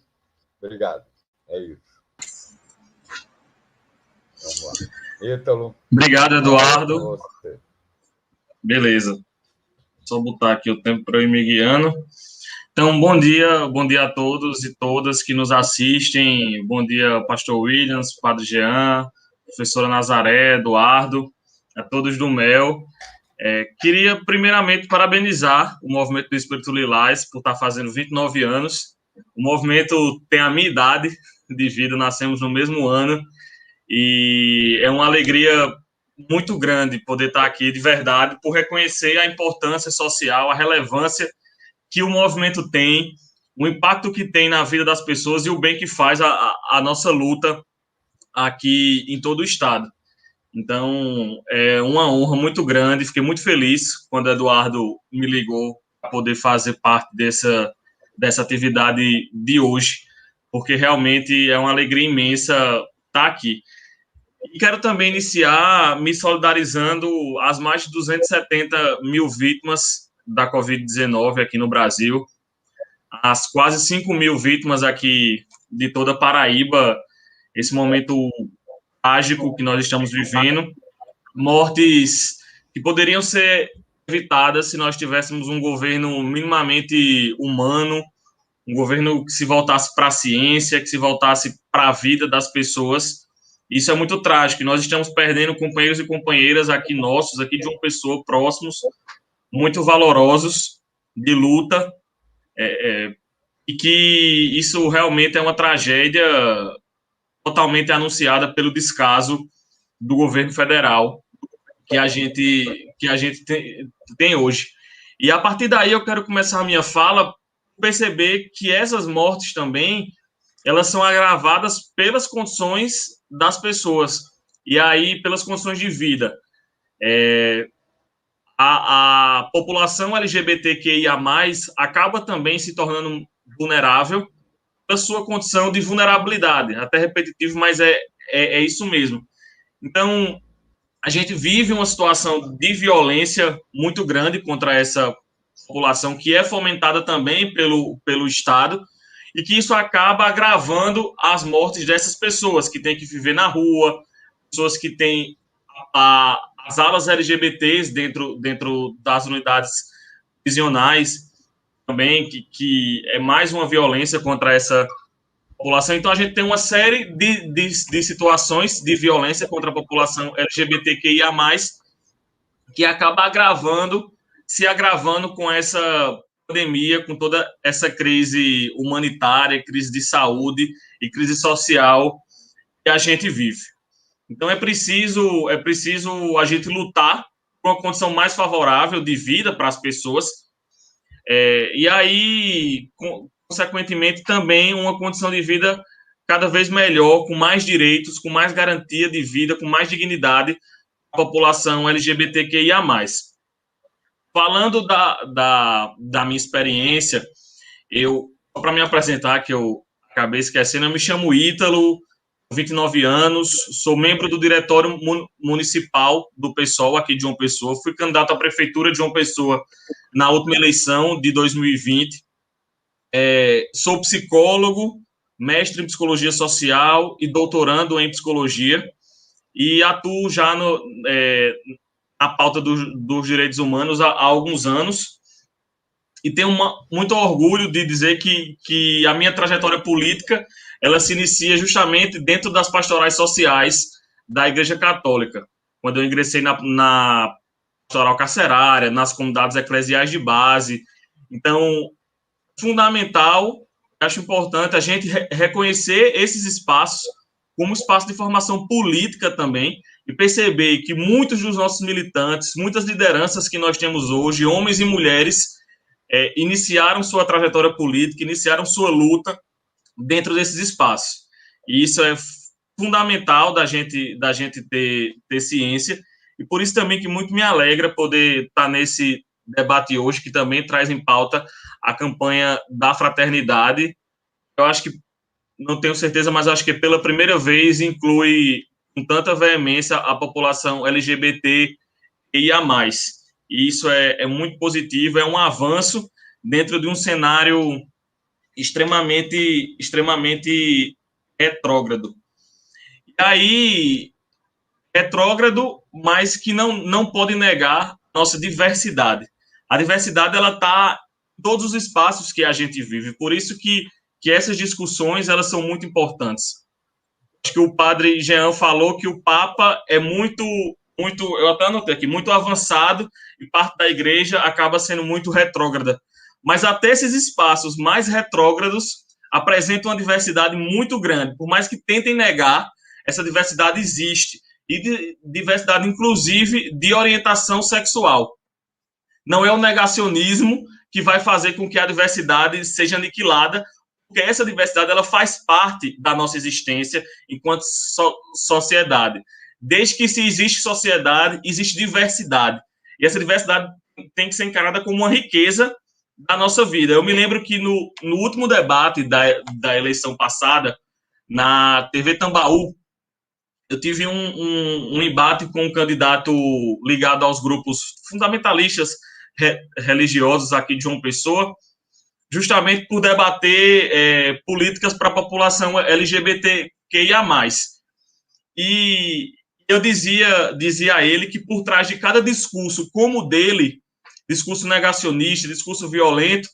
Obrigado. É isso. Vamos lá. Ítalo.
Obrigado, Eduardo. Beleza. Só botar aqui o tempo para eu ir me guiando. Então, bom dia a todos e todas que nos assistem. Bom dia, Pastor Williams, Padre Jean, professora Nazaré, Eduardo, a todos do MEL. Queria, primeiramente, parabenizar o Movimento do Espírito Lilás por estar fazendo 29 anos. O movimento tem a minha idade de vida, nascemos no mesmo ano, e é uma alegria muito grande poder estar aqui, de verdade, por reconhecer a importância social, a relevância que o movimento tem, o impacto que tem na vida das pessoas e o bem que faz a nossa luta aqui em todo o estado. Então, é uma honra muito grande, fiquei muito feliz quando o Eduardo me ligou para poder fazer parte dessa atividade de hoje, porque realmente é uma alegria imensa estar aqui. E quero também iniciar me solidarizando às mais de 270 mil vítimas da Covid-19 aqui no Brasil, as quase 5 mil vítimas aqui de toda a Paraíba, esse momento trágico que nós estamos vivendo, mortes que poderiam ser evitadas se nós tivéssemos um governo minimamente humano, um governo que se voltasse para a ciência, que se voltasse para a vida das pessoas. Isso é muito trágico. Nós estamos perdendo companheiros e companheiras aqui nossos, aqui de uma pessoa próximos, muito valorosos, de luta, e que isso realmente é uma tragédia totalmente anunciada pelo descaso do governo federal, que a gente tem hoje. E a partir daí eu quero começar a minha fala perceber que essas mortes também elas são agravadas pelas condições das pessoas e aí pelas condições de vida. A população LGBTQIA+, acaba também se tornando vulnerável pela sua condição de vulnerabilidade. Até repetitivo, mas é isso mesmo. Então, a gente vive uma situação de violência muito grande contra essa população, que é fomentada também pelo Estado, e que isso acaba agravando as mortes dessas pessoas que têm que viver na rua, pessoas que têm as alas LGBTs dentro das unidades prisionais também, que é mais uma violência contra essa população. Então, a gente tem uma série de situações de violência contra a população LGBTQIA+, que acaba se agravando com essa pandemia, com toda essa crise humanitária, crise de saúde e crise social que a gente vive. Então, é preciso a gente lutar por uma condição mais favorável de vida para as pessoas, e aí, consequentemente, também uma condição de vida cada vez melhor, com mais direitos, com mais garantia de vida, com mais dignidade para a população LGBTQIA+. Falando da minha experiência, só para me apresentar, que eu acabei esquecendo, eu me chamo Ítalo, 29 anos, sou membro do Diretório Municipal do PSOL aqui de João Pessoa, fui candidato à Prefeitura de João Pessoa na última eleição de 2020, sou psicólogo, mestre em Psicologia Social e doutorando em Psicologia, e atuo já na pauta dos direitos humanos há alguns anos, e tenho muito orgulho de dizer que a minha trajetória política ela se inicia justamente dentro das pastorais sociais da Igreja Católica, quando eu ingressei na pastoral carcerária, nas comunidades eclesiais de base. Então, fundamental, acho importante a gente reconhecer esses espaços como espaço de formação política também, e perceber que muitos dos nossos militantes, muitas lideranças que nós temos hoje, homens e mulheres, iniciaram sua trajetória política, iniciaram sua luta dentro desses espaços. E isso é fundamental da gente ter ciência, e por isso também que muito me alegra poder estar nesse debate hoje, que também traz em pauta a campanha da fraternidade. Eu acho que, não tenho certeza, mas acho que pela primeira vez inclui com tanta veemência a população LGBTQIA+. E isso é muito positivo, é um avanço dentro de um cenário extremamente retrógrado. E aí, retrógrado, mas que não pode negar nossa diversidade. A diversidade ela está em todos os espaços que a gente vive, por isso que essas discussões elas são muito importantes. Acho que o padre Jean falou que o Papa é muito, eu até anotei aqui, muito avançado, e parte da igreja acaba sendo muito retrógrada. Mas até esses espaços mais retrógrados apresentam uma diversidade muito grande. Por mais que tentem negar, essa diversidade existe. E diversidade, inclusive, de orientação sexual. Não é o negacionismo que vai fazer com que a diversidade seja aniquilada, porque essa diversidade ela faz parte da nossa existência enquanto sociedade. Desde que se existe sociedade, existe diversidade. E essa diversidade tem que ser encarada como uma riqueza da nossa vida. Eu me lembro que no último debate da eleição passada, na TV Tambaú, eu tive um embate com um candidato ligado aos grupos fundamentalistas religiosos aqui de João Pessoa, justamente por debater políticas para a população LGBTQIA+. E eu dizia a ele que por trás de cada discurso como o dele, discurso negacionista, discurso violento,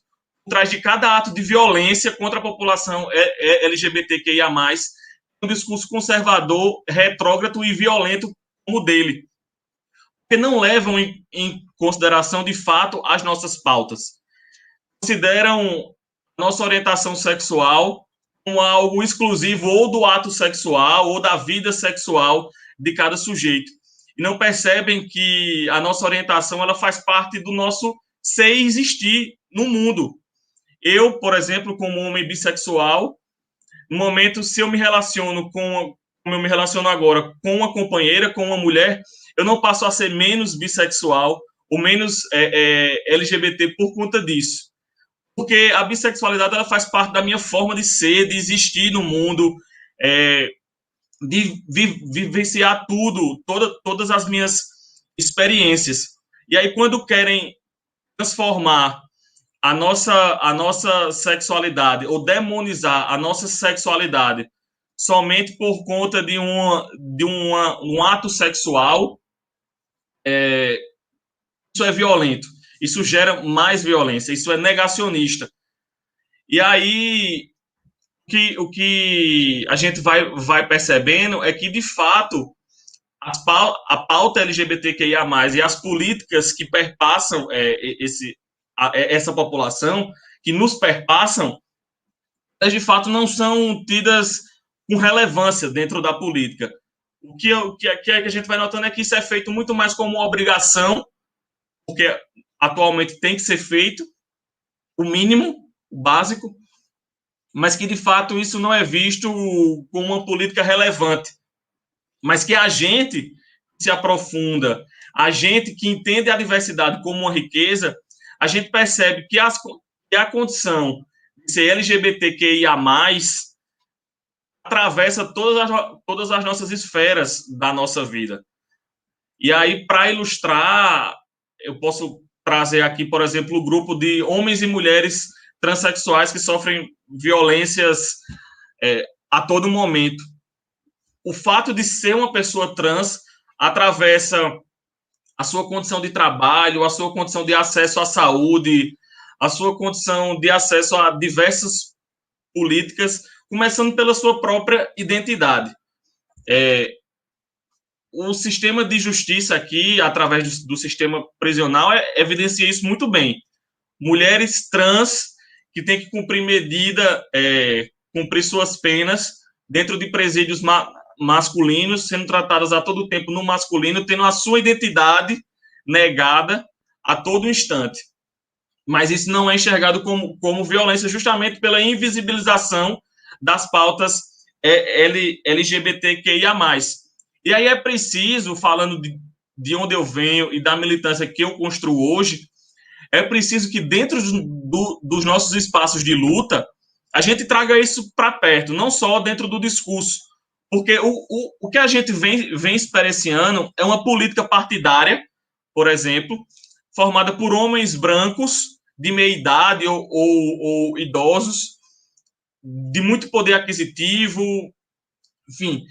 por trás de cada ato de violência contra a população LGBTQIA+, um discurso conservador, retrógrado e violento como o dele, porque não levam em consideração, de fato, as nossas pautas. Consideram nossa orientação sexual como algo exclusivo ou do ato sexual ou da vida sexual de cada sujeito. e não percebem que a nossa orientação ela faz parte do nosso ser e existir no mundo. Eu, por exemplo, como homem bissexual, no momento, se eu me relaciono como eu me relaciono agora, com uma companheira, com uma mulher, eu não passo a ser menos bissexual ou menos LGBT por conta disso. Porque a bissexualidade ela faz parte da minha forma de ser, de existir no mundo, de vivenciar todas as minhas experiências. E aí, quando querem transformar a nossa sexualidade ou demonizar a nossa sexualidade somente por conta de um ato sexual, isso é violento. Isso gera mais violência, isso é negacionista. E aí, o que a gente vai percebendo é que, de fato, a pauta LGBTQIA+, e as políticas que perpassam essa população, que nos perpassam, elas, de fato, não são tidas com relevância dentro da política. O que a gente vai notando é que isso é feito muito mais como uma obrigação, porque atualmente tem que ser feito, o mínimo, o básico, mas que, de fato, isso não é visto como uma política relevante. Mas que a gente se aprofunda, a gente que entende a diversidade como uma riqueza, a gente percebe que a condição de ser LGBTQIA+, atravessa todas as nossas esferas da nossa vida. E aí, para ilustrar, eu posso trazer aqui, por exemplo, o grupo de homens e mulheres transexuais que sofrem violências a todo momento. O fato de ser uma pessoa trans atravessa a sua condição de trabalho, a sua condição de acesso à saúde, a sua condição de acesso a diversas políticas, começando pela sua própria identidade. O sistema de justiça aqui, através do sistema prisional, evidencia isso muito bem. Mulheres trans que têm que cumprir cumprir suas penas dentro de presídios masculinos, sendo tratadas a todo tempo no masculino, tendo a sua identidade negada a todo instante. Mas isso não é enxergado como violência, justamente pela invisibilização das pautas LGBTQIA+. E aí é preciso, falando de onde eu venho e da militância que eu construo hoje, é preciso que dentro dos nossos espaços de luta, a gente traga isso para perto, não só dentro do discurso, porque o que a gente vem experienciando é uma política partidária, por exemplo, formada por homens brancos de meia idade ou idosos, de muito poder aquisitivo, enfim,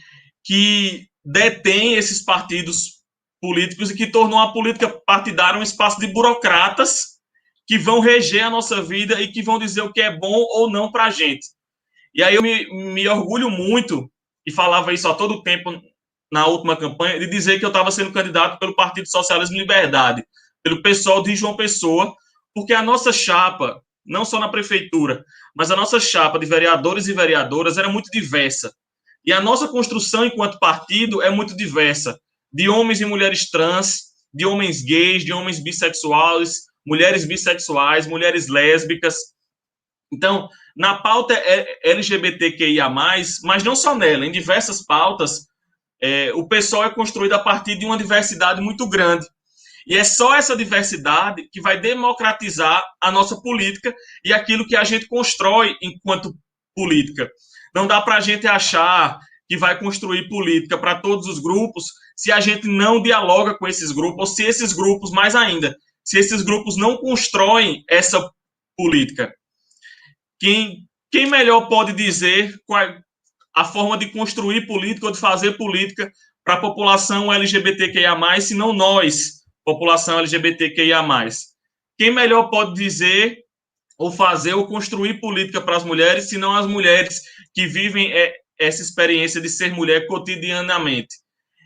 que detém esses partidos políticos e que tornou a política partidária um espaço de burocratas que vão reger a nossa vida e que vão dizer o que é bom ou não para a gente. E aí eu me orgulho muito, e falava isso a todo tempo na última campanha, de dizer que eu estava sendo candidato pelo Partido Socialismo e Liberdade, pelo PSOL de João Pessoa, porque a nossa chapa, não só na prefeitura, mas a nossa chapa de vereadores e vereadoras era muito diversa. E a nossa construção enquanto partido é muito diversa, de homens e mulheres trans, de homens gays, de homens bissexuais, mulheres bissexuais, mulheres lésbicas. Então, na pauta LGBTQIA+, mas não só nela, em diversas pautas, o PSOL é construído a partir de uma diversidade muito grande. E é só essa diversidade que vai democratizar a nossa política e aquilo que a gente constrói enquanto política. Não dá para a gente achar que vai construir política para todos os grupos se a gente não dialoga com esses grupos, ou se esses grupos, mais ainda, se esses grupos não constroem essa política. Quem melhor pode dizer qual a forma de construir política ou de fazer política para a população LGBTQIA+, se não nós, população LGBTQIA+. Quem melhor pode dizer ou fazer ou construir política para as mulheres, se não as mulheres que vivem essa experiência de ser mulher cotidianamente.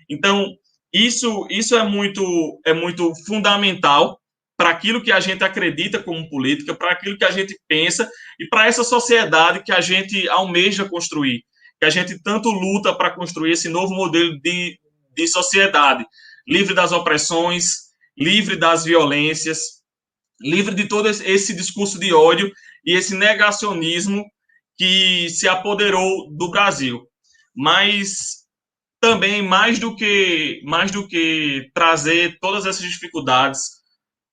Então, isso é muito fundamental para aquilo que a gente acredita como política, para aquilo que a gente pensa e para essa sociedade que a gente almeja construir, que a gente tanto luta para construir esse novo modelo de sociedade, livre das opressões, livre das violências, livre de todo esse discurso de ódio e esse negacionismo que se apoderou do Brasil. Mas também, mais do que trazer todas essas dificuldades,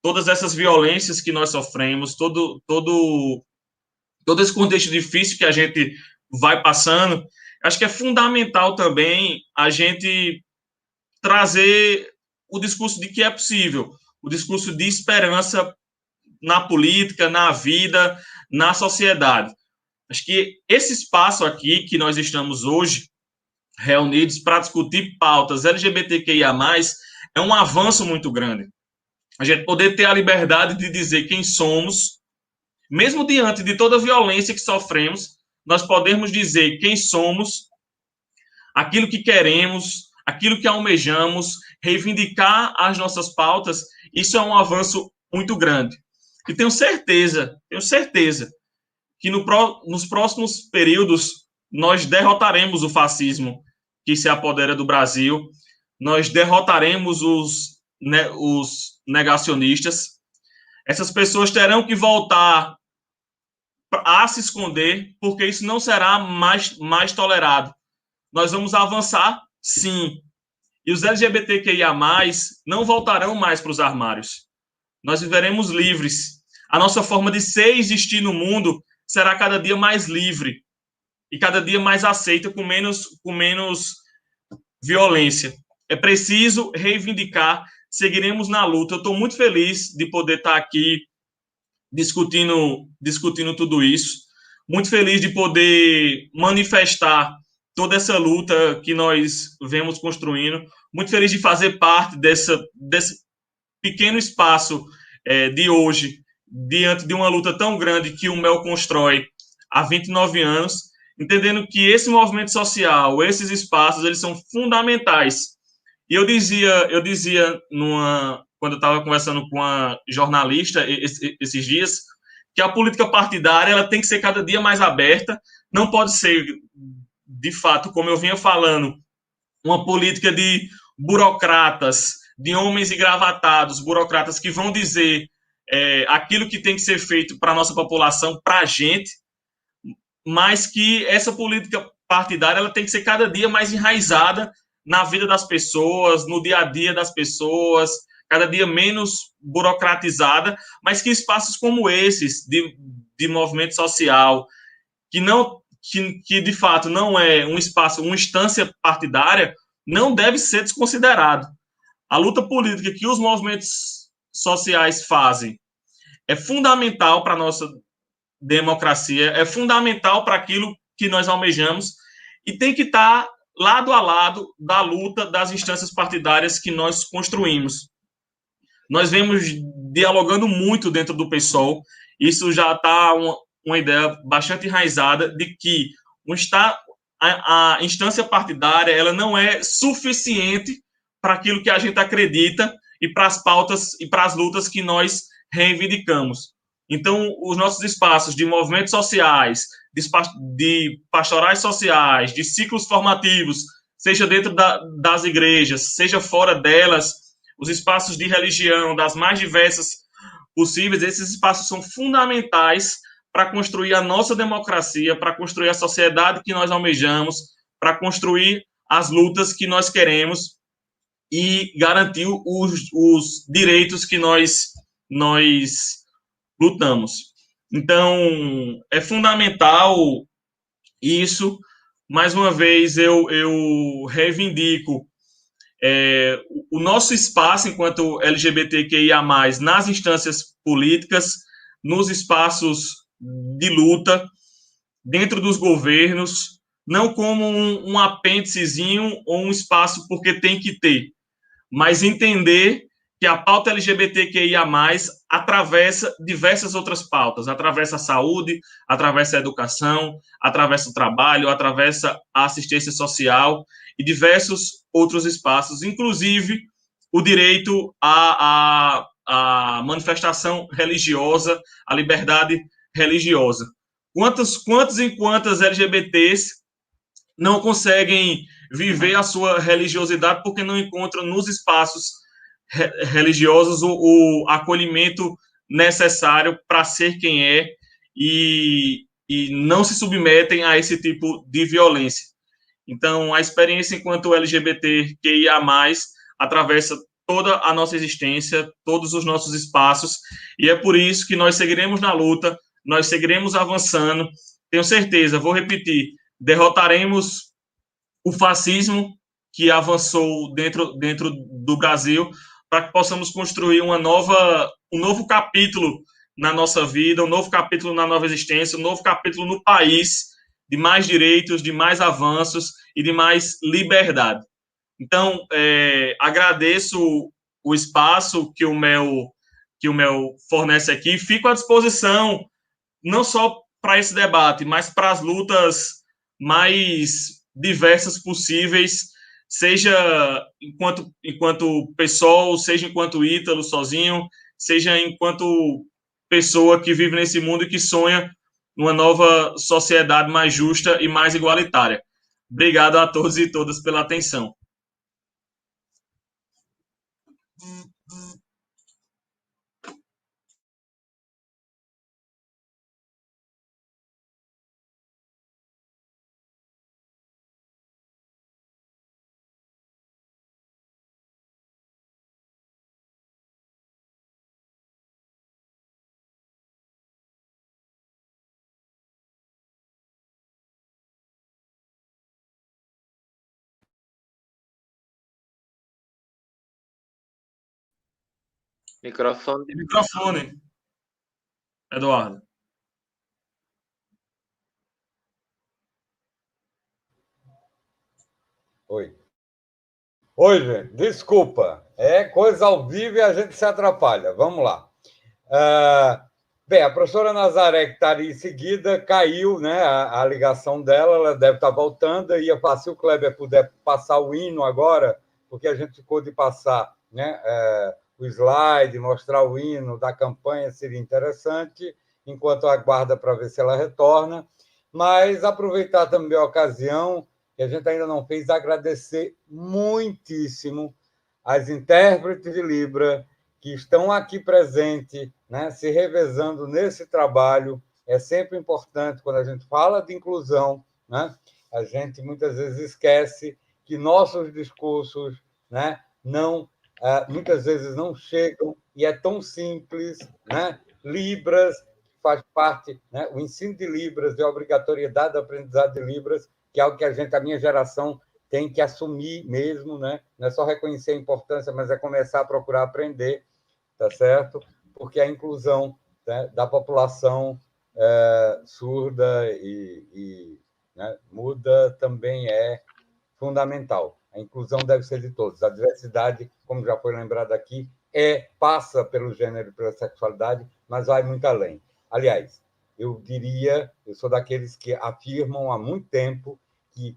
todas essas violências que nós sofremos, todo esse contexto difícil que a gente vai passando, acho que é fundamental também a gente trazer o discurso de que é possível, o discurso de esperança na política, na vida, na sociedade. Acho que esse espaço aqui que nós estamos hoje reunidos para discutir pautas LGBTQIA+, é um avanço muito grande. A gente poder ter a liberdade de dizer quem somos, mesmo diante de toda a violência que sofremos, nós podemos dizer quem somos, aquilo que queremos, aquilo que almejamos, reivindicar as nossas pautas. Isso é um avanço muito grande. E tenho certeza que nos próximos períodos nós derrotaremos o fascismo que se apodera do Brasil, nós derrotaremos os negacionistas. Essas pessoas terão que voltar a se esconder, porque isso não será mais tolerado. Nós vamos avançar, sim. E os LGBTQIA+, não voltarão mais para os armários. Nós viveremos livres. A nossa forma de ser e existir no mundo será cada dia mais livre e cada dia mais aceita, com menos violência. É preciso reivindicar, seguiremos na luta. Eu estou muito feliz de poder estar aqui discutindo tudo isso, muito feliz de poder manifestar toda essa luta que nós vemos construindo, muito feliz de fazer parte desse pequeno espaço de hoje, diante de uma luta tão grande que o MEL constrói há 29 anos, entendendo que esse movimento social, esses espaços, eles são fundamentais. E eu dizia quando eu estava conversando com uma jornalista esses dias, que a política partidária ela tem que ser cada dia mais aberta, não pode ser, de fato, como eu vinha falando, uma política de burocratas, de homens engravatados, burocratas que vão dizer aquilo que tem que ser feito para a nossa população, para a gente, mas que essa política partidária ela tem que ser cada dia mais enraizada na vida das pessoas, no dia a dia das pessoas, cada dia menos burocratizada, mas que espaços como esses de movimento social, que de fato não é um espaço, uma instância partidária, não deve ser desconsiderado. A luta política que os movimentos sociais fazem é fundamental para a nossa democracia, é fundamental para aquilo que nós almejamos e tem que estar lado a lado da luta das instâncias partidárias que nós construímos. Nós vemos dialogando muito dentro do PSOL, isso já está uma ideia bastante enraizada de que a instância partidária ela não é suficiente para aquilo que a gente acredita e para as pautas e para as lutas que nós reivindicamos. Então, os nossos espaços de movimentos sociais, de pastorais sociais, de ciclos formativos, seja dentro das igrejas, seja fora delas, os espaços de religião, das mais diversas possíveis, esses espaços são fundamentais para construir a nossa democracia, para construir a sociedade que nós almejamos, para construir as lutas que nós queremos e garantir os direitos que nós lutamos. Então, é fundamental isso. Mais uma vez, eu reivindico o nosso espaço enquanto LGBTQIA+, nas instâncias políticas, nos espaços de luta, dentro dos governos, não como um apêndicezinho ou um espaço porque tem que ter, mas entender que a pauta LGBTQIA+, atravessa diversas outras pautas, atravessa a saúde, atravessa a educação, atravessa o trabalho, atravessa a assistência social e diversos outros espaços, inclusive o direito à manifestação religiosa, à liberdade religiosa. Quantas LGBTs não conseguem viver a sua religiosidade porque não encontra nos espaços religiosos o acolhimento necessário para ser quem é e não se submetem a esse tipo de violência. Então, a experiência enquanto LGBTQIA+, atravessa toda a nossa existência, todos os nossos espaços, e é por isso que nós seguiremos na luta, nós seguiremos avançando. Tenho certeza, vou repetir, derrotaremos o fascismo que avançou dentro do Brasil, para que possamos construir um novo capítulo na nossa vida, um novo capítulo na nova existência, um novo capítulo no país, de mais direitos, de mais avanços e de mais liberdade. Então, agradeço o espaço que o Mel fornece aqui. Fico à disposição, não só para esse debate, mas para as lutas mais diversas possíveis, seja enquanto PSOL, seja enquanto Ítalo sozinho, seja enquanto pessoa que vive nesse mundo e que sonha numa nova sociedade mais justa e mais igualitária. Obrigado a todos e todas pela atenção. Microfone, Eduardo.
Oi, gente. Desculpa. É coisa ao vivo e a gente se atrapalha. Vamos lá. Bem, a professora Nazaré, que estaria em seguida, caiu, né, a ligação dela, ela deve estar voltando, e ia passar, se o Kleber puder passar o hino agora, porque a gente ficou de passar, né, o slide, mostrar o hino da campanha, seria interessante, enquanto aguarda para ver se ela retorna, mas aproveitar também a ocasião, que a gente ainda não fez, agradecer muitíssimo às intérpretes de Libra, que estão aqui presentes, né, se revezando nesse trabalho. É sempre importante, quando a gente fala de inclusão, né, a gente muitas vezes esquece que nossos discursos, né, muitas vezes não chegam, e é tão simples, né? Libras faz parte, né, o ensino de Libras e a obrigatoriedade da aprendizado de Libras, que é algo que a minha geração tem que assumir mesmo, né? Não é só reconhecer a importância, mas é começar a procurar aprender, tá certo? Porque a inclusão, né, da população surda e né, muda também é fundamental. A inclusão deve ser de todos. A diversidade, como já foi lembrado aqui, passa pelo gênero e pela sexualidade, mas vai muito além. Aliás, eu sou daqueles que afirmam há muito tempo que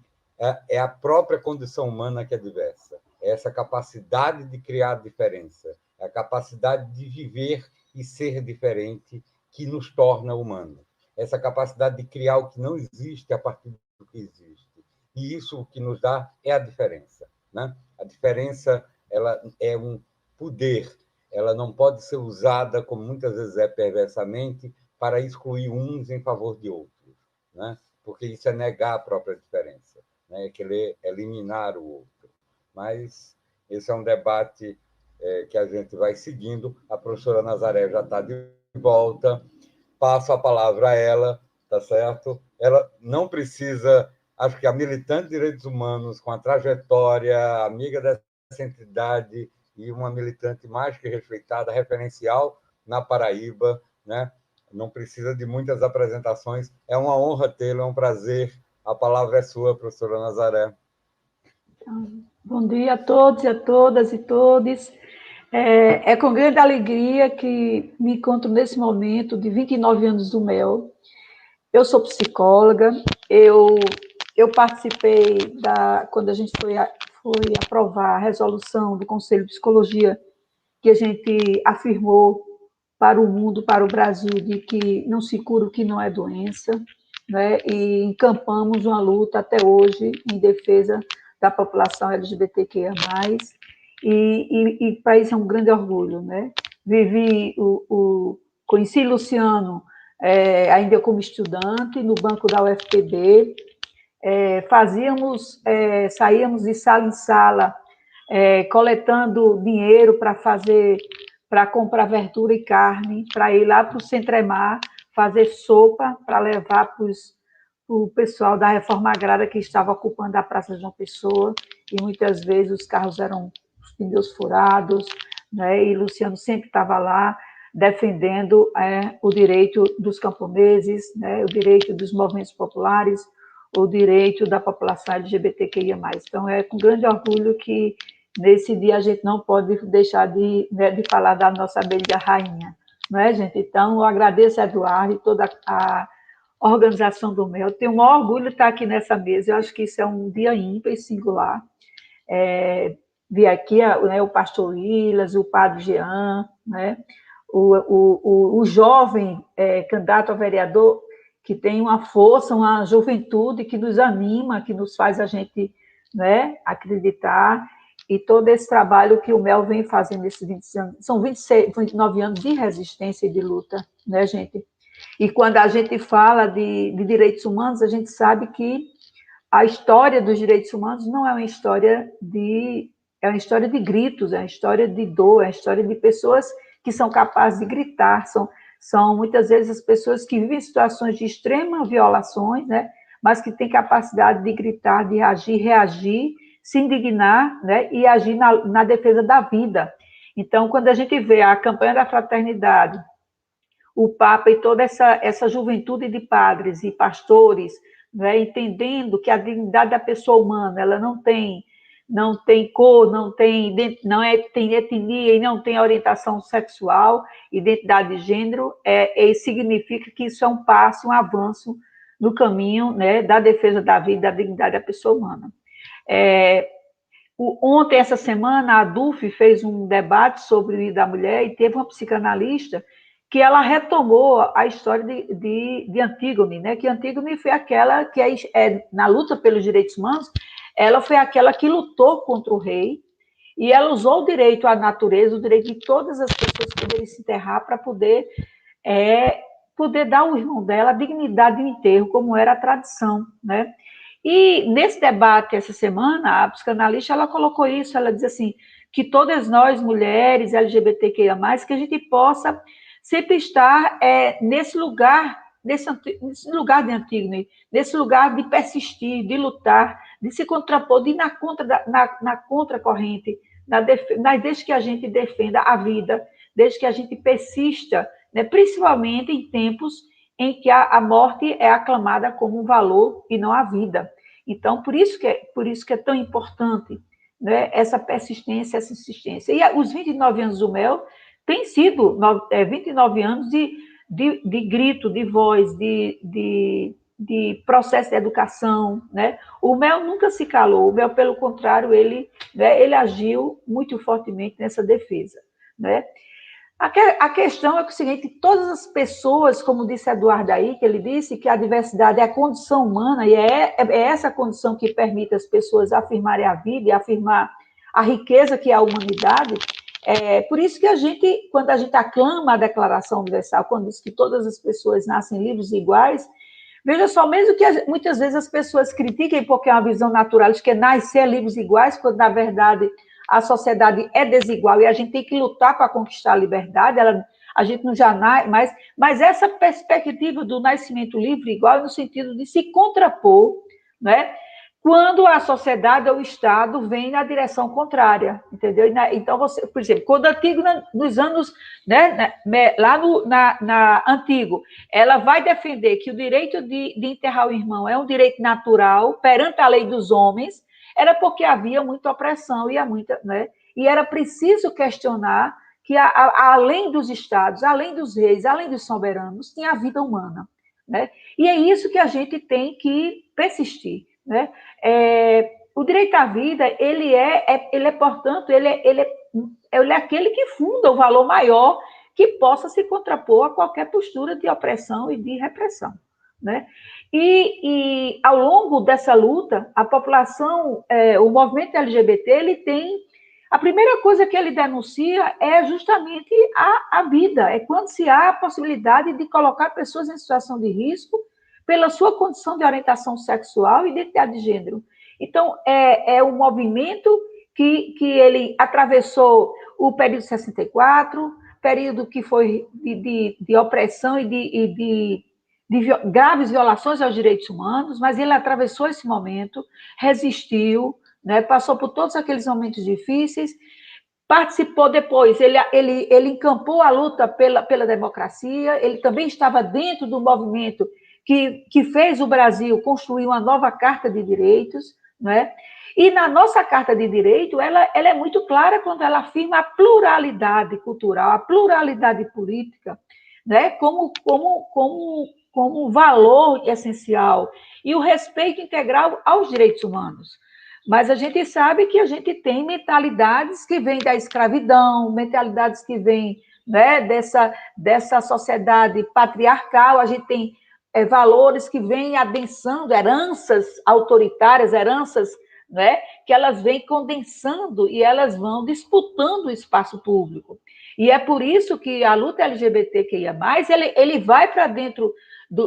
é a própria condição humana que é diversa. É essa capacidade de criar diferença, é a capacidade de viver e ser diferente que nos torna humanos. Essa capacidade de criar o que não existe a partir do que existe. E isso o que nos dá é a diferença, né? A diferença, ela é um poder, ela não pode ser usada, como muitas vezes é perversamente, para excluir uns em favor de outros, né? Porque isso é negar a própria diferença, né? É querer eliminar o outro. Mas esse é um debate que a gente vai seguindo. A professora Nazaré já está de volta. Passo a palavra a ela, tá certo? Ela não precisa... Acho que a militante de direitos humanos, com a trajetória, amiga dessa entidade e uma militante mais que respeitada, referencial na Paraíba, né? Não precisa de muitas apresentações. É uma honra tê-la, é um prazer. A palavra é sua, professora Nazaré.
Bom dia a todos e a todas e todes. É com grande alegria que me encontro nesse momento de 29 anos do MEL. Eu sou psicóloga, eu participei quando a gente foi aprovar a resolução do Conselho de Psicologia, que a gente afirmou para o mundo, para o Brasil, de que não se cura o que não é doença, né? E encampamos uma luta até hoje em defesa da população LGBTQIA+, e para isso é um grande orgulho, né? Conheci Luciano ainda como estudante no banco da UFPB, saíamos de sala em sala, coletando dinheiro para comprar verdura e carne, para ir lá para o Centremar, fazer sopa para levar para o pessoal da reforma agrária que estava ocupando a Praça de João Pessoa, e muitas vezes os carros eram os pneus furados, né? E Luciano sempre estava lá defendendo o direito dos camponeses, né? O direito dos movimentos populares, o direito da população LGBTQIA+. Então, é com grande orgulho que, nesse dia, a gente não pode deixar de falar da nossa abelha rainha, não é, gente? Então, eu agradeço a Eduardo e toda a organização do MEL. Tenho o maior orgulho de estar aqui nessa mesa. Eu acho que isso é um dia ímpar e singular. Vi aqui o pastor Willas, o padre Jean, né? O jovem candidato a vereador, que tem uma força, uma juventude que nos anima, que nos faz a gente, né, acreditar, e todo esse trabalho que o MEL vem fazendo nesses 20 anos, são 29 anos de resistência e de luta, né, gente? E quando a gente fala de direitos humanos, a gente sabe que a história dos direitos humanos não é uma história é uma história de gritos, é uma história de dor, é uma história de pessoas que são capazes de gritar, são muitas vezes as pessoas que vivem situações de extrema violações, né, mas que têm capacidade de gritar, de agir, reagir, se indignar, né, e agir na defesa da vida. Então, quando a gente vê a campanha da fraternidade, o Papa e toda essa juventude de padres e pastores, né, entendendo que a dignidade da pessoa humana, ela não tem cor, tem etnia e não tem orientação sexual, identidade de gênero, significa que isso é um passo, um avanço no caminho, né, da defesa da vida e da dignidade da pessoa humana. Ontem, essa semana, a DUF fez um debate sobre o direito da mulher e teve uma psicanalista que ela retomou a história de Antígone, né? Que Antígone foi aquela que, na luta pelos direitos humanos, ela foi aquela que lutou contra o rei, e ela usou o direito à natureza, o direito de todas as pessoas poderem se enterrar para poder dar ao irmão dela a dignidade de enterro, como era a tradição, né? E nesse debate, essa semana, a psicanalista, ela colocou isso, ela diz assim, que todas nós, mulheres, LGBTQIA+, que a gente possa sempre estar nesse lugar de Antígone, nesse lugar de persistir, de lutar, de se contrapor, de ir na contracorrente, desde que a gente defenda a vida, desde que a gente persista, né, principalmente em tempos em que a morte é aclamada como um valor e não a vida. Então, por isso que é tão importante, né, essa persistência, essa insistência. E os 29 anos do MEL têm sido 29 anos de grito, de voz, de processo de educação, né? O MEL nunca se calou, o MEL, pelo contrário, ele agiu muito fortemente nessa defesa, né? A questão é o seguinte, todas as pessoas, como disse Eduardo aí, que ele disse que a diversidade é a condição humana, e é essa condição que permite as pessoas afirmarem a vida e afirmar a riqueza que é a humanidade. Por isso que quando a gente aclama a Declaração Universal, quando diz que todas as pessoas nascem livres e iguais, veja só, mesmo que muitas vezes as pessoas critiquem porque é uma visão natural de que nascer livres e iguais, quando na verdade a sociedade é desigual e a gente tem que lutar para conquistar a liberdade, a gente não já nasce, mas essa perspectiva do nascimento livre e igual no sentido de se contrapor, né, quando a sociedade ou o Estado vem na direção contrária, entendeu? Então, por exemplo, quando Antígona, nos anos, né, lá na Antígona, ela vai defender que o direito de enterrar o irmão é um direito natural perante a lei dos homens, era porque havia muita opressão né? E era preciso questionar que, além dos estados, além dos reis, além dos soberanos, tinha a vida humana, né? E é isso que a gente tem que persistir, né? O direito à vida, ele é portanto, ele é aquele que funda o valor maior que possa se contrapor a qualquer postura de opressão e de repressão, né? E ao longo dessa luta, a população, o movimento LGBT, ele tem... A primeira coisa que ele denuncia é justamente a vida, é quando se há a possibilidade de colocar pessoas em situação de risco pela sua condição de orientação sexual e identidade de gênero. Então, é um movimento que ele atravessou o período 64, período que foi de opressão e de graves violações aos direitos humanos, mas ele atravessou esse momento, resistiu, né, passou por todos aqueles momentos difíceis, participou depois, ele encampou a luta pela democracia, ele também estava dentro do movimento que fez o Brasil construir uma nova Carta de Direitos, né? E na nossa Carta de Direito, ela é muito clara quando ela afirma a pluralidade cultural, a pluralidade política, né? como valor essencial, e o respeito integral aos direitos humanos. Mas a gente sabe que a gente tem mentalidades que vêm da escravidão, mentalidades que vêm, né, dessa sociedade patriarcal, a gente tem valores que vêm adensando, heranças autoritárias, heranças, né, que elas vêm condensando e elas vão disputando o espaço público. E é por isso que a luta LGBTQIA+, ele vai para dentro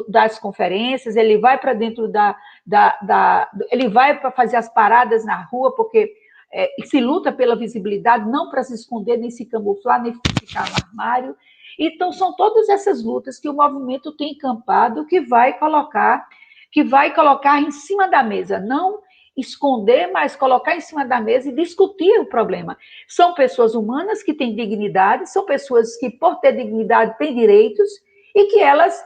das conferências, ele vai para dentro ele vai para fazer as paradas na rua, porque se luta pela visibilidade, não para se esconder, nem se camuflar, nem ficar no armário. Então, são todas essas lutas que o movimento tem encampado, que vai colocar em cima da mesa, não esconder, mas colocar em cima da mesa e discutir o problema. São pessoas humanas que têm dignidade, são pessoas que, por ter dignidade, têm direitos, e que elas,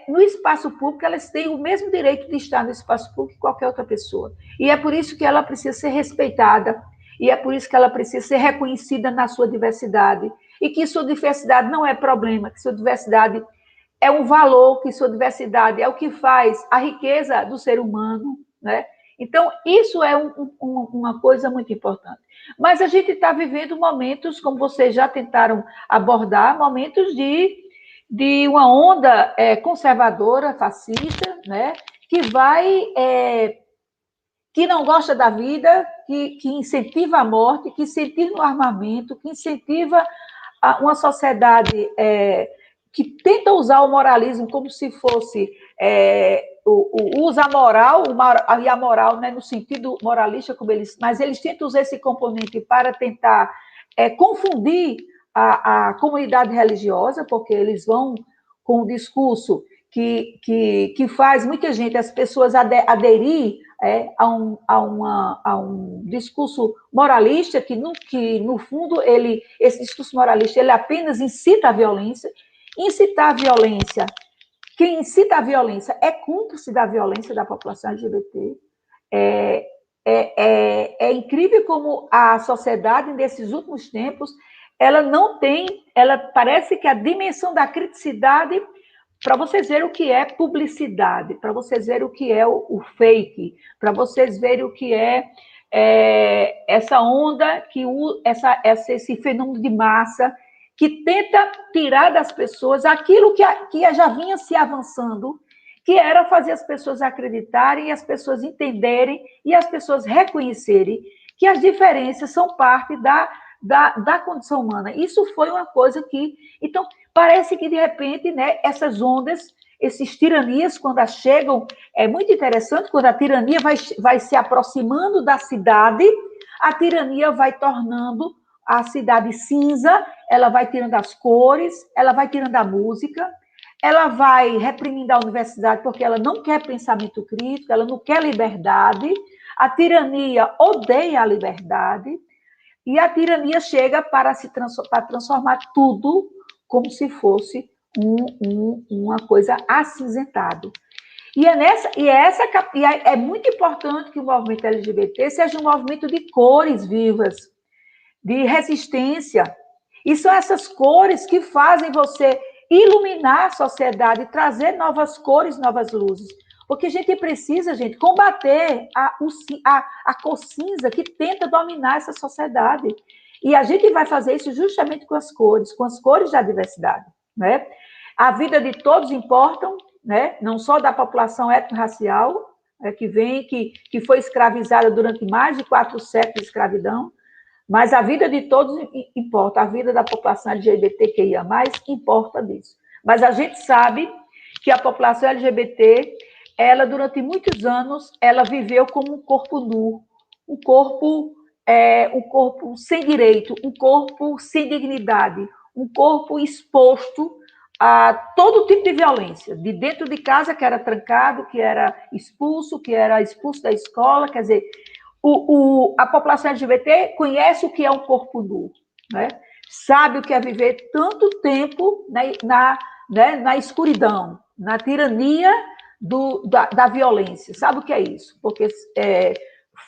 no espaço público, elas têm o mesmo direito de estar no espaço público que qualquer outra pessoa. E é por isso que ela precisa ser respeitada, e é por isso que ela precisa ser reconhecida na sua diversidade, e que sua diversidade não é problema, que sua diversidade é um valor, que sua diversidade é o que faz a riqueza do ser humano, né? Então, isso é uma coisa muito importante. Mas a gente está vivendo momentos, como vocês já tentaram abordar, momentos de uma onda conservadora, fascista, né? Que não gosta da vida, que incentiva a morte, que incentiva o armamento, que incentiva uma sociedade que tenta usar o moralismo como se fosse usa a moral, e a moral, né, no sentido moralista, mas eles tentam usar esse componente para tentar confundir a comunidade religiosa, porque eles vão com um discurso que faz muita gente, as pessoas aderir a um discurso moralista, que no fundo, esse discurso moralista, ele apenas incita a violência. Incitar a violência, quem incita a violência é cúmplice da violência da população LGBT. É incrível como a sociedade, nesses últimos tempos, ela não tem, parece que a dimensão da criticidade, para vocês verem o que é publicidade, para vocês verem o que é o fake, para vocês verem o que é essa onda, esse fenômeno de massa, que tenta tirar das pessoas aquilo que já vinha se avançando, que era fazer as pessoas acreditarem, as pessoas entenderem e as pessoas reconhecerem que as diferenças são parte da condição humana. Isso foi uma coisa que... Então, parece que, de repente, né, essas ondas, esses tiranias, quando elas chegam, é muito interessante, quando a tirania vai se aproximando da cidade, a tirania vai tornando a cidade cinza, ela vai tirando as cores, ela vai tirando a música, ela vai reprimindo a universidade porque ela não quer pensamento crítico, ela não quer liberdade, a tirania odeia a liberdade, e a tirania chega para transformar tudo como se fosse uma coisa acinzentada. E é muito importante que o movimento LGBT seja um movimento de cores vivas, de resistência. E são essas cores que fazem você iluminar a sociedade, trazer novas cores, novas luzes. Porque a gente precisa, combater a cor cinza que tenta dominar essa sociedade. E a gente vai fazer isso justamente com as cores da diversidade, né? A vida de todos importa, né? Não só da população étnico-racial, que foi escravizada durante mais de 4 séculos de escravidão, mas a vida de todos importa, a vida da população LGBTQIA+, importa disso. Mas a gente sabe que a população LGBT, ela, durante muitos anos, ela viveu como um corpo nu, um corpo sem direito, um corpo sem dignidade, um corpo exposto a todo tipo de violência, de dentro de casa, que era trancado, que era expulso da escola, quer dizer, a população LGBT conhece o que é um corpo nu, né? Sabe o que é viver tanto tempo na escuridão, na tirania da violência, sabe o que é isso? Porque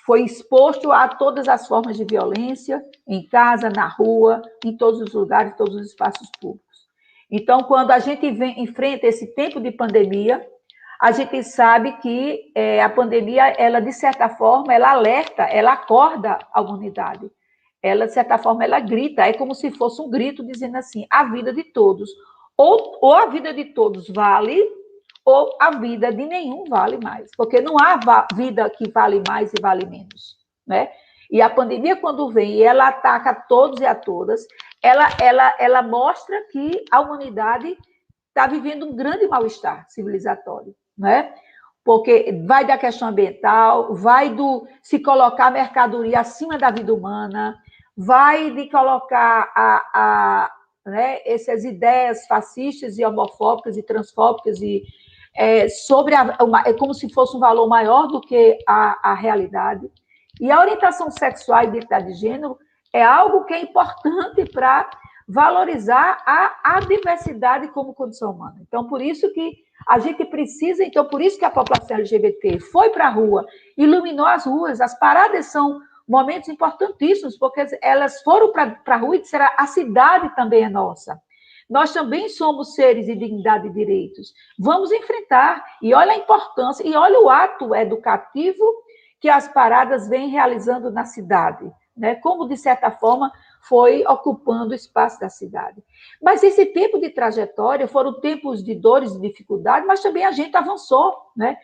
foi exposto a todas as formas de violência, em casa, na rua, em todos os lugares, em todos os espaços públicos. Então, quando a gente enfrenta esse tempo de pandemia, a gente sabe que a pandemia, ela, de certa forma, ela alerta, ela acorda a humanidade. Ela, de certa forma, ela grita, é como se fosse um grito dizendo assim, a vida de todos. Ou a vida de todos vale, ou a vida de nenhum vale mais. Porque não há vida que vale mais e vale menos, né? E a pandemia, quando vem e ela ataca a todos e a todas, ela mostra que a humanidade está vivendo um grande mal-estar civilizatório, né? Porque vai da questão ambiental, vai do se colocar a mercadoria acima da vida humana, vai de colocar né, essas ideias fascistas e homofóbicas e transfóbicas sobre como se fosse um valor maior do que a realidade. E a orientação sexual e identidade de gênero é algo que é importante para valorizar a diversidade como condição humana. Então, por isso que a gente precisa, por isso que a população LGBT foi para a rua, iluminou as ruas, as paradas são momentos importantíssimos, porque elas foram para a rua e disseram, a cidade também é nossa. Nós também somos seres de dignidade e direitos. Vamos enfrentar. E olha a importância, e olha o ato educativo que as paradas vêm realizando na cidade, né? Como, de certa forma, foi ocupando o espaço da cidade. Mas esse tempo de trajetória foram tempos de dores e dificuldades, mas também a gente avançou, né?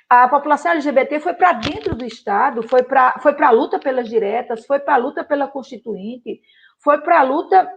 A população LGBT foi para dentro do Estado, foi para a luta pelas diretas, foi para a luta pela Constituinte, foi para a luta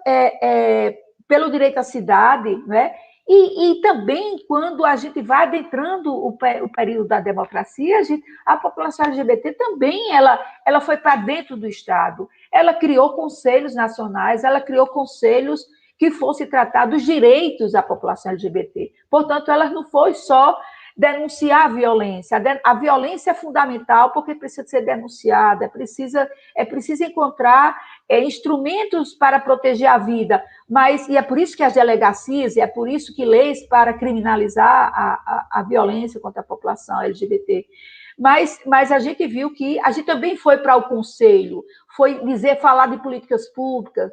pelo direito à cidade, né? E também, quando a gente vai adentrando o período da democracia, a população LGBT também ela foi para dentro do Estado. Ela criou conselhos nacionais, ela criou conselhos que fossem tratar dos direitos da população LGBT. Portanto, ela não foi só denunciar a violência. A violência é fundamental porque precisa ser denunciada, é preciso encontrar instrumentos para proteger a vida, e é por isso que as delegacias, e é por isso que leis para criminalizar a violência contra a população LGBT. Mas a gente viu que a gente também foi para o Conselho, falar de políticas públicas,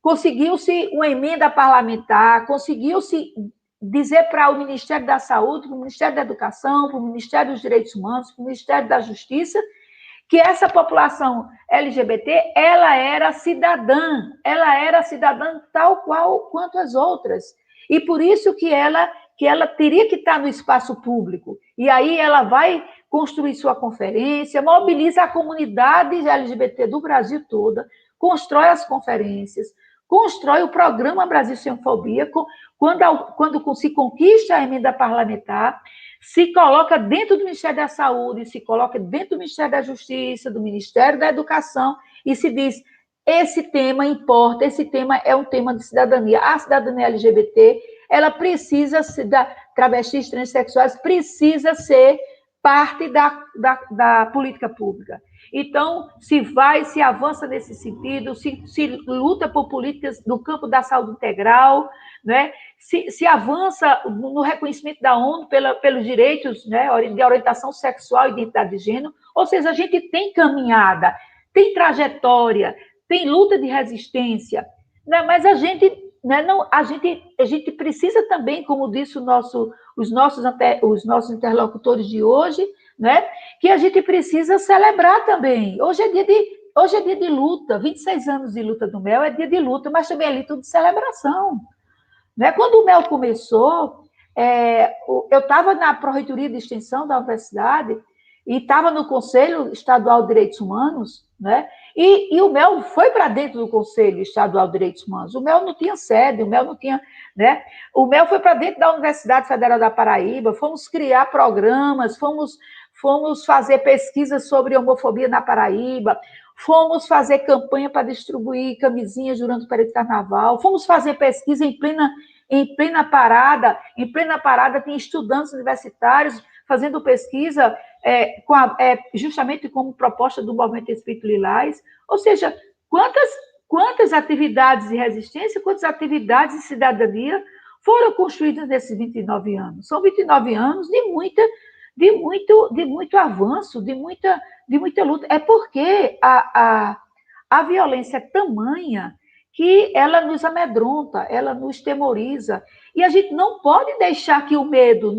conseguiu-se uma emenda parlamentar, conseguiu-se dizer para o Ministério da Saúde, para o Ministério da Educação, para o Ministério dos Direitos Humanos, para o Ministério da Justiça, que essa população LGBT, ela era cidadã tal qual quanto as outras. E por isso que ela teria que estar no espaço público. E aí ela vai construir sua conferência, mobiliza a comunidade LGBT do Brasil toda, constrói as conferências, constrói o programa Brasil Sem Homofobia, quando se conquista a emenda parlamentar, se coloca dentro do Ministério da Saúde, se coloca dentro do Ministério da Justiça, do Ministério da Educação, e se diz, esse tema importa, esse tema é um tema de cidadania. A cidadania LGBT, ela precisa, travestis, transexuais, precisa ser parte da política pública. Então, se avança nesse sentido, se luta por políticas no campo da saúde integral, né? Se avança no reconhecimento da ONU pelos direitos, né, de orientação sexual e identidade de gênero, ou seja, a gente tem caminhada, tem trajetória, tem luta de resistência, né? Mas a gente precisa também, como disse os nossos interlocutores de hoje, né, que a gente precisa celebrar também. Hoje é dia de luta, 26 anos de luta do MEL é dia de luta, mas também é dia de celebração. Né? Quando o MEL começou, eu estava na Pró-Reitoria de Extensão da universidade e estava no Conselho Estadual de Direitos Humanos, né? E o MEL foi para dentro do Conselho Estadual de Direitos Humanos. O MEL não tinha sede, o MEL não tinha, né? O MEL foi para dentro da Universidade Federal da Paraíba, fomos criar programas, fomos fazer pesquisas sobre homofobia na Paraíba, fomos fazer campanha para distribuir camisinhas durante o período de carnaval, fomos fazer pesquisa em plena parada. Em plena parada tem estudantes universitários fazendo pesquisa justamente como proposta do Movimento Espírito Lilás. Ou seja, quantas atividades de resistência, quantas atividades de cidadania foram construídas nesses 29 anos? São 29 anos de muito avanço, de muita luta. É porque a violência é tamanha que ela nos amedronta, ela nos temoriza. E a gente não pode deixar que o medo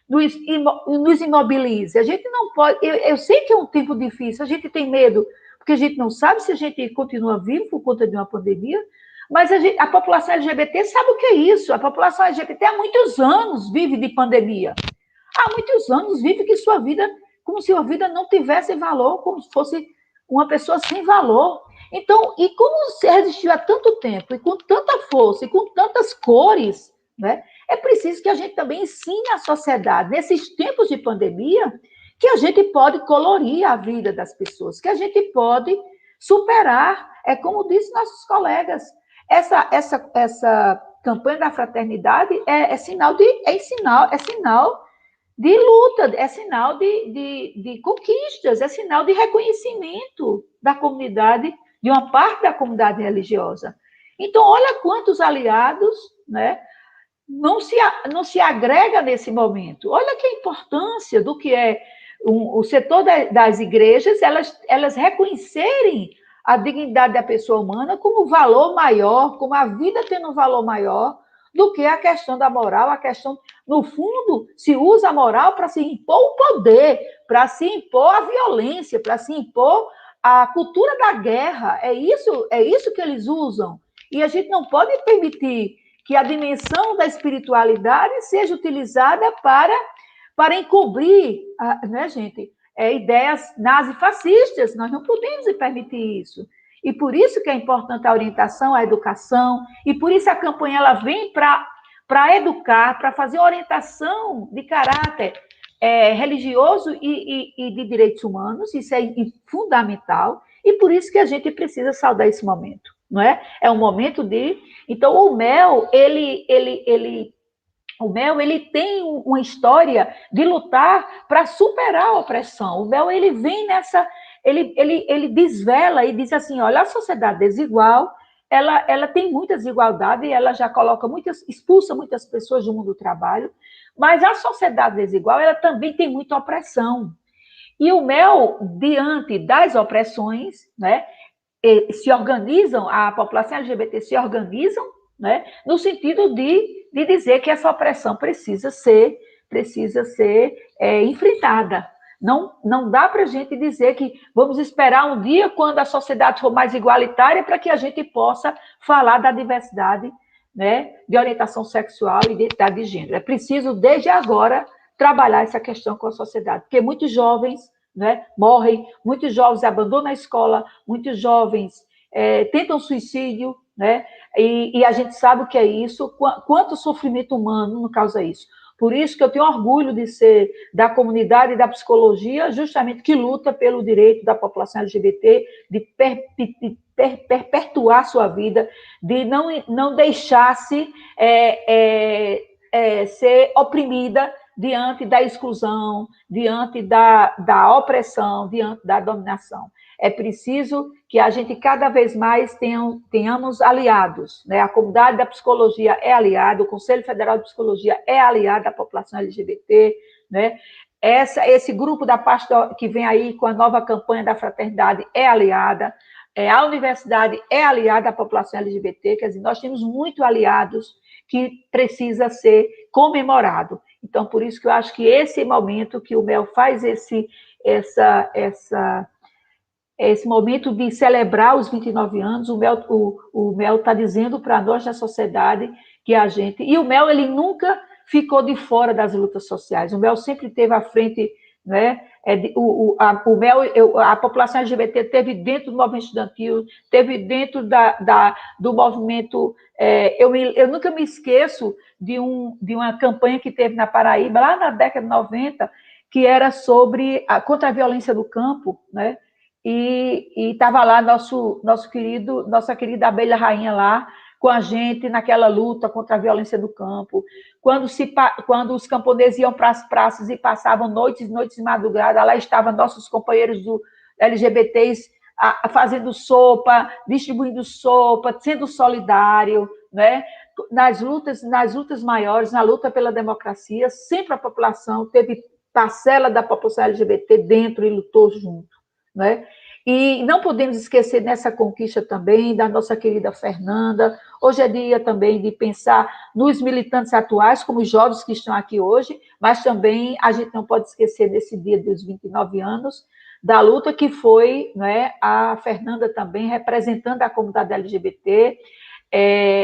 nos imobilize. A gente não pode... Eu sei que é um tempo difícil, a gente tem medo, porque a gente não sabe se a gente continua vivo por conta de uma pandemia, mas a população LGBT sabe o que é isso. A população LGBT há muitos anos vive de pandemia. Há muitos anos vive que sua vida, como se a vida não tivesse valor, como se fosse uma pessoa sem valor. Então, e como se resistiu há tanto tempo, e com tanta força, e com tantas cores, né? É preciso que a gente também ensine à sociedade, nesses tempos de pandemia, que a gente pode colorir a vida das pessoas, que a gente pode superar. É como disse nossos colegas, essa campanha da fraternidade é sinal de luta, é sinal de conquistas, é sinal de reconhecimento da comunidade, de uma parte da comunidade religiosa. Então, olha quantos aliados, né, não se agrega nesse momento. Olha que importância do que é o setor das igrejas, elas reconhecerem a dignidade da pessoa humana como valor maior, como a vida tendo um valor maior do que a questão da moral, a questão, no fundo, se usa a moral para se impor o poder, para se impor a violência, para se impor a cultura da guerra. É isso que eles usam. E a gente não pode permitir que a dimensão da espiritualidade seja utilizada para encobrir, né, gente, ideias nazifascistas. Nós não podemos permitir isso. E por isso que é importante a orientação, a educação, e por isso a campanha ela vem para educar, para fazer orientação de caráter religioso e de direitos humanos. Isso é fundamental, e por isso que a gente precisa saudar esse momento, não é? É um momento de... Então, o MEL, ele tem uma história de lutar para superar a opressão. O MEL, ele vem nessa... Ele desvela e diz assim, olha, a sociedade desigual, ela tem muita desigualdade, ela já expulsa muitas pessoas do mundo do trabalho, mas a sociedade desigual, ela também tem muita opressão. E o MEL, diante das opressões, né, se organizam, a população LGBT se organizam, né, no sentido de dizer que essa opressão precisa ser enfrentada. Não dá para a gente dizer que vamos esperar um dia quando a sociedade for mais igualitária para que a gente possa falar da diversidade, né, de orientação sexual e identidade de gênero. É preciso, desde agora, trabalhar essa questão com a sociedade, porque muitos jovens, né, morrem, muitos jovens abandonam a escola, muitos jovens tentam suicídio, né, e a gente sabe o que é isso, quanto sofrimento humano não causa isso. Por isso que eu tenho orgulho de ser da comunidade da psicologia, justamente que luta pelo direito da população LGBT, de perpetuar sua vida, de não deixar-se ser oprimida diante da exclusão, diante da opressão, diante da dominação. É preciso que a gente cada vez mais tenhamos aliados, né? A comunidade da psicologia é aliada, o Conselho Federal de Psicologia é aliado da população LGBT, né? Esse grupo da parte que vem aí com a nova campanha da fraternidade é aliada, a universidade é aliada à população LGBT, quer dizer, nós temos muitos aliados que precisa ser comemorado. Então, por isso que eu acho que esse momento que o MEL faz esse momento de celebrar os 29 anos, o MEL está dizendo para nós da sociedade que a gente... E o MEL, ele nunca ficou de fora das lutas sociais. O MEL sempre esteve à frente, né? A população LGBT teve dentro do movimento estudantil, teve dentro do movimento. Eu nunca me esqueço de uma campanha que teve na Paraíba, lá na década de 90, que era contra a violência do campo, né? E estava lá nossa querida Abelha Rainha lá, com a gente naquela luta contra a violência do campo. Quando os camponeses iam para as praças e passavam noites e noites de madrugada, lá estavam nossos companheiros do LGBTs fazendo sopa, distribuindo sopa, sendo solidário, né? Nas lutas maiores, na luta pela democracia, sempre a população teve parcela da população LGBT dentro e lutou junto, né? E não podemos esquecer nessa conquista também da nossa querida Fernanda. Hoje é dia também de pensar nos militantes atuais, como os jovens que estão aqui hoje, mas também a gente não pode esquecer desse dia dos 29 anos, da luta que foi, né, a Fernanda também representando a comunidade LGBT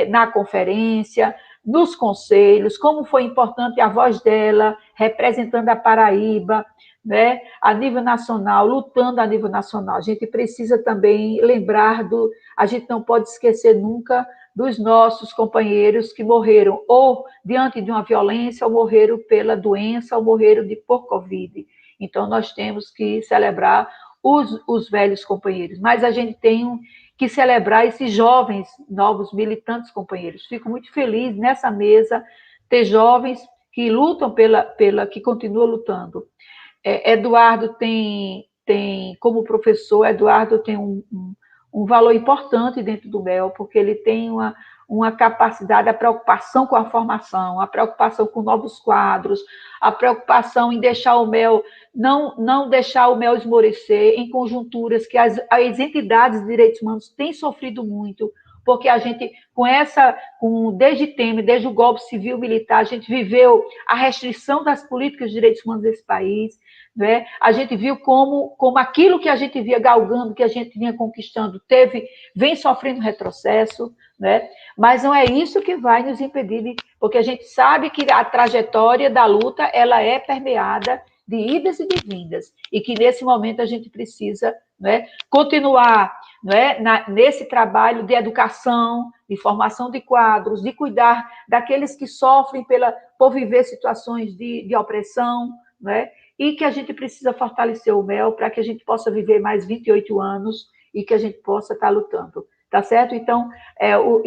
na conferência, nos conselhos, como foi importante a voz dela representando a Paraíba, né, a nível nacional, lutando a nível nacional. A gente precisa também lembrar a gente não pode esquecer nunca dos nossos companheiros que morreram ou diante de uma violência, ou morreram pela doença, ou morreram por Covid. Então, nós temos que celebrar os velhos companheiros, mas a gente tem que celebrar esses jovens, novos militantes companheiros. Fico muito feliz nessa mesa ter jovens que lutam que continuam lutando. Eduardo como professor, Eduardo tem um valor importante dentro do MEL, porque ele tem uma capacidade, a preocupação com a formação, a preocupação com novos quadros, a preocupação em deixar o MEL, não deixar o MEL esmorecer em conjunturas que as entidades de direitos humanos têm sofrido muito, porque a gente, desde Temer, desde o golpe civil-militar, a gente viveu a restrição das políticas de direitos humanos desse país, né? A gente viu como aquilo que a gente via galgando, que a gente vinha conquistando, vem sofrendo retrocesso, né? Mas não é isso que vai nos impedir, porque a gente sabe que a trajetória da luta ela é permeada de idas e de vindas, e que nesse momento a gente precisa, né, continuar, né, nesse trabalho de educação, de formação de quadros, de cuidar daqueles que sofrem por viver situações de opressão, né, e que a gente precisa fortalecer o MEL para que a gente possa viver mais 28 anos e que a gente possa estar lutando. Tá certo? Então, eu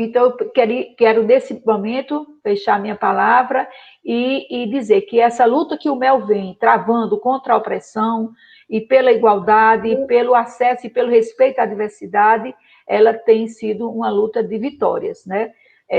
quero, nesse momento, fechar minha palavra e dizer que essa luta que o MEL vem travando contra a opressão e pela igualdade, e pelo acesso e pelo respeito à diversidade, ela tem sido uma luta de vitórias, né?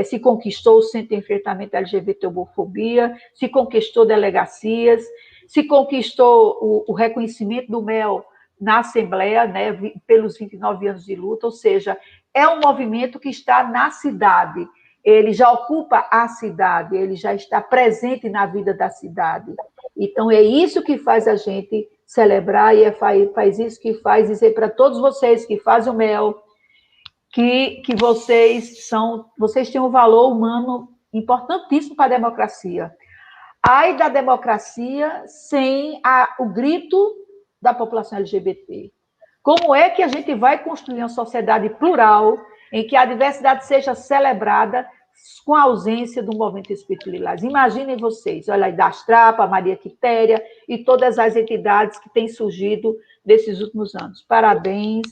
Se conquistou o Centro de Enfrentamento à LGBTfobia, se conquistou delegacias, se conquistou o reconhecimento do MEL na Assembleia, né, pelos 29 anos de luta, ou seja, é um movimento que está na cidade, ele já ocupa a cidade, ele já está presente na vida da cidade. Então, é isso que faz a gente celebrar, e faz isso que faz dizer para todos vocês que fazem o MEL, que vocês têm um valor humano importantíssimo para a democracia. Ai da democracia sem o grito da população LGBT. Como é que a gente vai construir uma sociedade plural em que a diversidade seja celebrada com a ausência do movimento Espírito Lilás? Imaginem vocês, olha aí, das Trapa, Maria Quitéria e todas as entidades que têm surgido nesses últimos anos. Parabéns.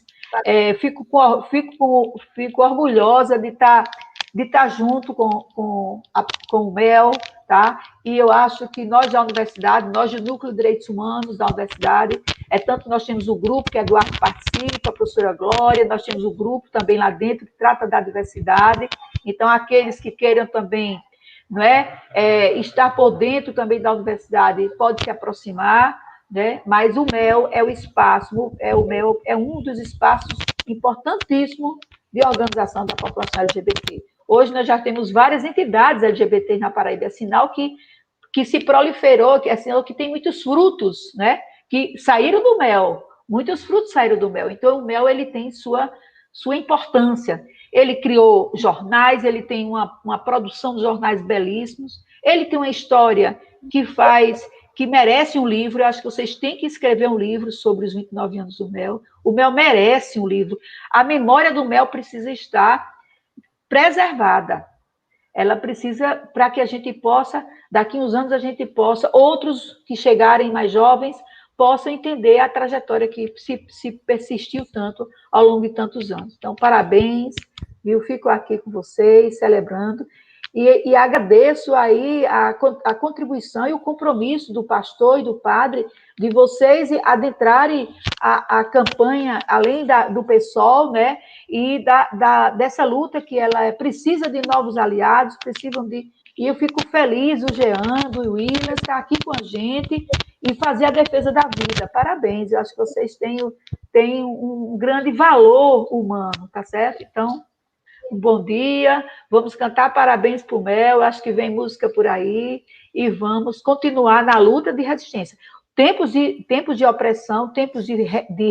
Fico orgulhosa de estar junto com o MEL, tá? E eu acho que nós da universidade, nós do Núcleo de Direitos Humanos da universidade, tanto nós temos o grupo que Eduardo participa, a professora Glória, nós temos o grupo também lá dentro que trata da diversidade, então aqueles que queiram também, não estar por dentro também da universidade, pode se aproximar, né? Mas o MEL é o espaço, o MEL é um dos espaços importantíssimos de organização da população LGBT. Hoje nós já temos várias entidades LGBT na Paraíba, é sinal que se proliferou, é sinal que tem muitos frutos, né? Que saíram do MEL, muitos frutos saíram do MEL. Então, o MEL ele tem sua importância. Ele criou jornais, ele tem uma produção de jornais belíssimos, Ele tem uma história que merece um livro. Eu acho que vocês têm que escrever um livro sobre os 29 anos do Mel. O Mel merece um livro. A memória do Mel precisa estar preservada. Ela precisa, para que a gente possa, daqui a uns anos, outros que chegarem mais jovens, possam entender a trajetória que se persistiu tanto ao longo de tantos anos. Então, parabéns, viu? Fico aqui com vocês, celebrando, e agradeço aí a contribuição e o compromisso do pastor e do padre de vocês adentrarem a campanha, além do PSOL, né? E dessa luta que ela precisa de novos aliados, e eu fico feliz, o Jean, do Williams, estar aqui com a gente e fazer a defesa da vida. Parabéns, eu acho que vocês têm um grande valor humano, tá certo? Então, um bom dia, vamos cantar parabéns para o Mel, acho que vem música por aí, e vamos continuar na luta de resistência. Tempos de opressão, tempos de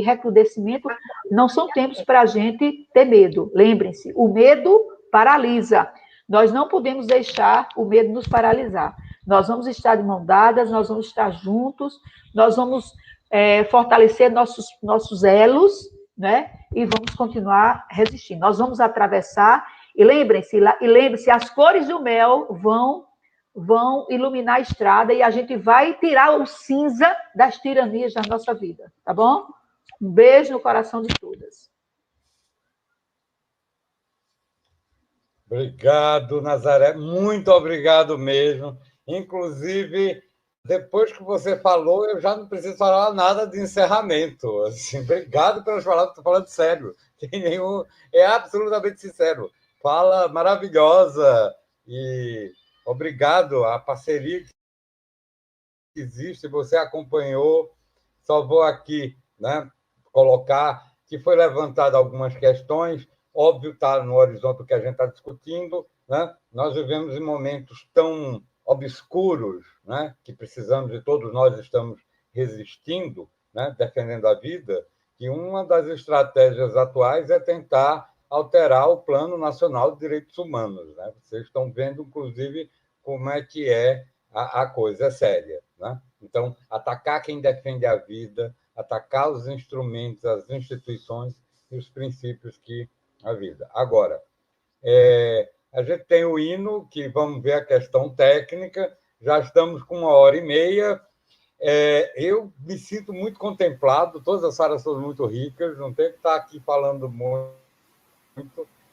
recrudescimento, não são tempos para a gente ter medo. Lembrem-se, o medo paralisa. Nós não podemos deixar o medo nos paralisar. Nós vamos estar de mão dadas, nós vamos estar juntos, nós vamos fortalecer nossos elos, né? E vamos continuar resistindo. Nós vamos atravessar, e lembre-se, as cores do Mel vão iluminar a estrada e a gente vai tirar o cinza das tiranias da nossa vida, tá bom? Um beijo no coração de todas.
Obrigado, Nazaré. Muito obrigado mesmo. Inclusive, depois que você falou, eu já não preciso falar nada de encerramento. Assim, obrigado pelas palavras, estou falando sério. É absolutamente sincero. Fala maravilhosa e obrigado à parceria que existe, você acompanhou. Só vou aqui, né, colocar que foi levantada algumas questões. Óbvio, está no horizonte o que a gente está discutindo, né? Nós vivemos em momentos tão obscuros, né, que precisamos, e todos nós estamos resistindo, né, defendendo a vida, que uma das estratégias atuais é tentar alterar o Plano Nacional de Direitos Humanos, né? Vocês estão vendo, inclusive, como é que a coisa séria, né? Então, atacar quem defende a vida, atacar os instrumentos, as instituições e os princípios que a vida. Agora, a gente tem o hino, que vamos ver a questão técnica, já estamos com 1h30. Eu me sinto muito contemplado, todas as salas são muito ricas, não tenho que estar aqui falando muito,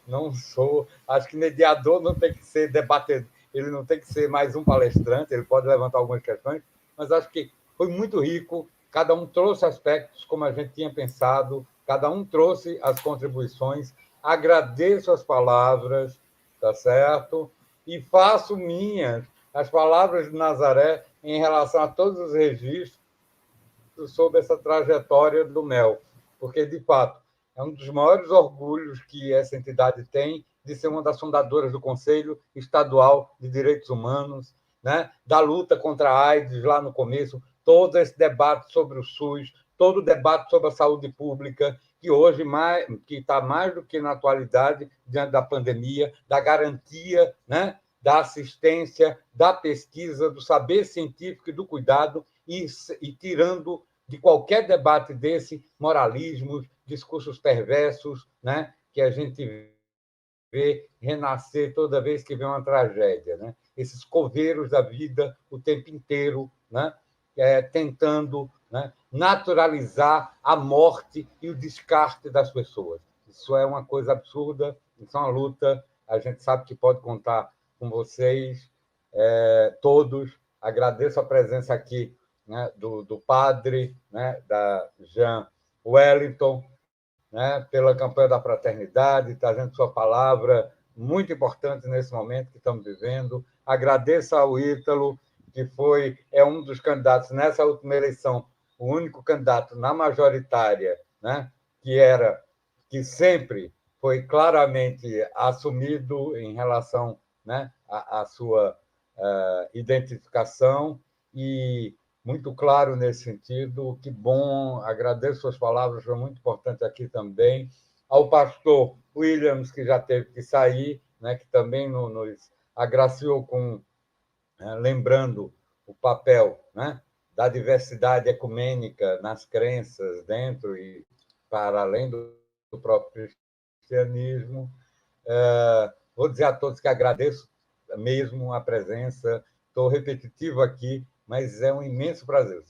não sou, acho que mediador não tem que ser debatedor, ele não tem que ser mais um palestrante, ele pode levantar algumas questões, mas acho que foi muito rico, cada um trouxe aspectos como a gente tinha pensado, cada um trouxe as contribuições, agradeço as palavras, tá certo? E faço minhas as palavras de Nazaré em relação a todos os registros sobre essa trajetória do Mel, porque, de fato, é um dos maiores orgulhos que essa entidade tem de ser uma das fundadoras do Conselho Estadual de Direitos Humanos, né? Da luta contra a AIDS lá no começo, todo esse debate sobre o SUS, todo o debate sobre a saúde pública, que hoje que está mais do que na atualidade, diante da pandemia, da garantia, né? Da assistência, da pesquisa, do saber científico e do cuidado, e tirando de qualquer debate desse moralismos, discursos perversos, né? Que a gente vê renascer toda vez que vem uma tragédia, né? Esses coveiros da vida o tempo inteiro, né? Tentando, né, naturalizar a morte e o descarte das pessoas. Isso é uma coisa absurda, isso é uma luta, a gente sabe que pode contar com vocês todos. Agradeço a presença aqui, né, do padre, né, da Jean Wellington, né, pela campanha da fraternidade, trazendo sua palavra muito importante nesse momento que estamos vivendo. Agradeço ao Ítalo, que é um dos candidatos nessa última eleição, o único candidato na majoritária, né, que sempre foi claramente assumido em relação, né, à sua identificação, e muito claro nesse sentido. Que bom, agradeço suas palavras, foram muito importantes aqui também. Ao pastor Williams, que já teve que sair, né, que também nos agraciou com lembrando o papel, né, da diversidade ecumênica nas crenças dentro e para além do próprio cristianismo. Vou dizer a todos que agradeço mesmo a presença. Estou repetitivo aqui, mas é um imenso prazer.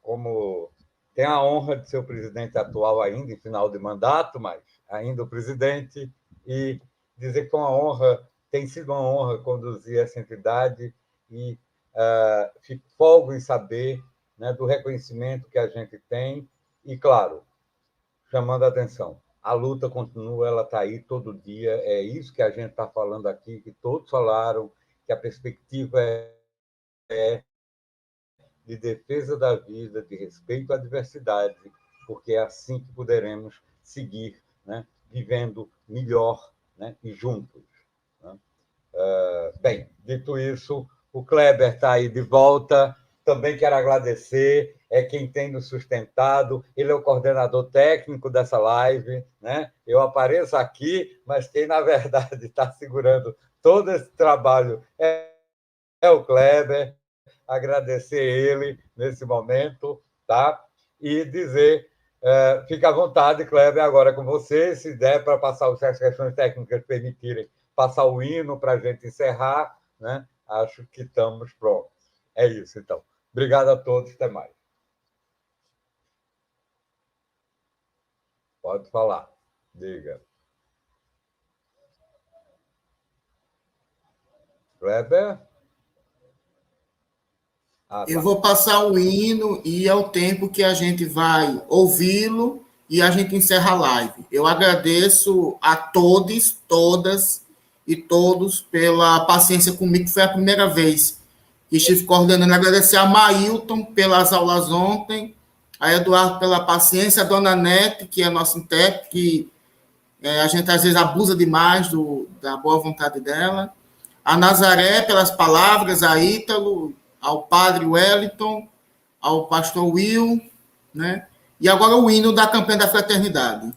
Como tem a honra de ser o presidente atual ainda, em final de mandato, mas ainda o presidente, e dizer que foi uma honra, tem sido uma honra conduzir essa entidade e fico folgo em saber, né, do reconhecimento que a gente tem e, claro, chamando a atenção. A luta continua, ela está aí todo dia, é isso que a gente está falando aqui, que todos falaram, que a perspectiva é de defesa da vida, de respeito à diversidade, porque é assim que poderemos seguir, né, vivendo melhor, né, e juntos. Né? Bem, dito isso, o Kleber está aí de volta. Também quero agradecer, é quem tem nos sustentado, ele é o coordenador técnico dessa live, né? Eu apareço aqui, mas quem, na verdade, está segurando todo esse trabalho é o Kleber. Agradecer ele nesse momento, tá? E dizer, fica à vontade, Kleber, agora com você, se der para passar, se as questões técnicas permitirem, passar o hino para a gente encerrar, né? Acho que estamos prontos. É isso, então. Obrigado a todos, até mais. Pode falar, diga. Kleber?
Eu vou passar o hino e é o tempo que a gente vai ouvi-lo e a gente encerra a live. Eu agradeço a todos, todas e todos pela paciência comigo, que foi a primeira vez que estive coordenando. Agradecer a Mailton pelas aulas ontem, a Eduardo pela paciência, a dona Nete, que é a nossa intérprete, que a gente às vezes abusa demais da boa vontade dela, a Nazaré pelas palavras, a Ítalo, ao padre Wellington, ao pastor Will, né? E agora o hino da campanha da fraternidade.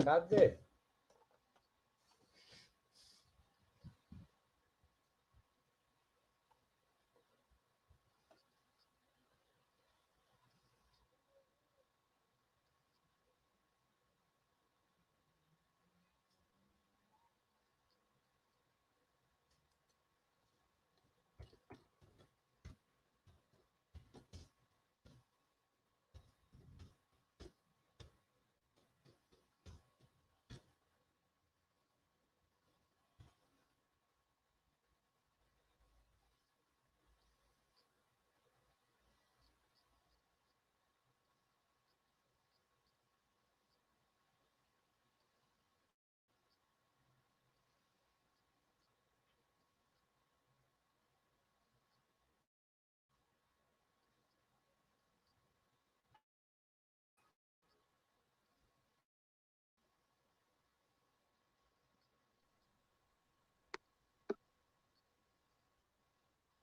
Cadê?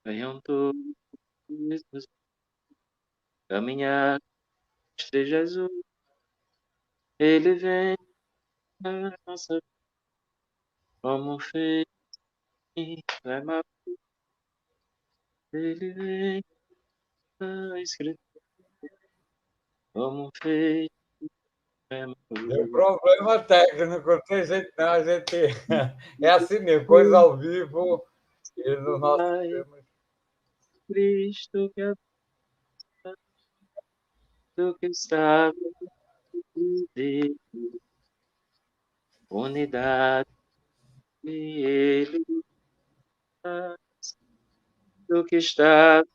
Venham todos caminhar, este Jesus, ele vem na nossa vida, como fez na Emmaus, ele vem na escritura, como fez na Emmaus.
Deu problema técnico, tem gente, não, a gente é assim mesmo, coisa ao vivo e no nosso
Cristo que é do que estava de unidade, e ele do que estava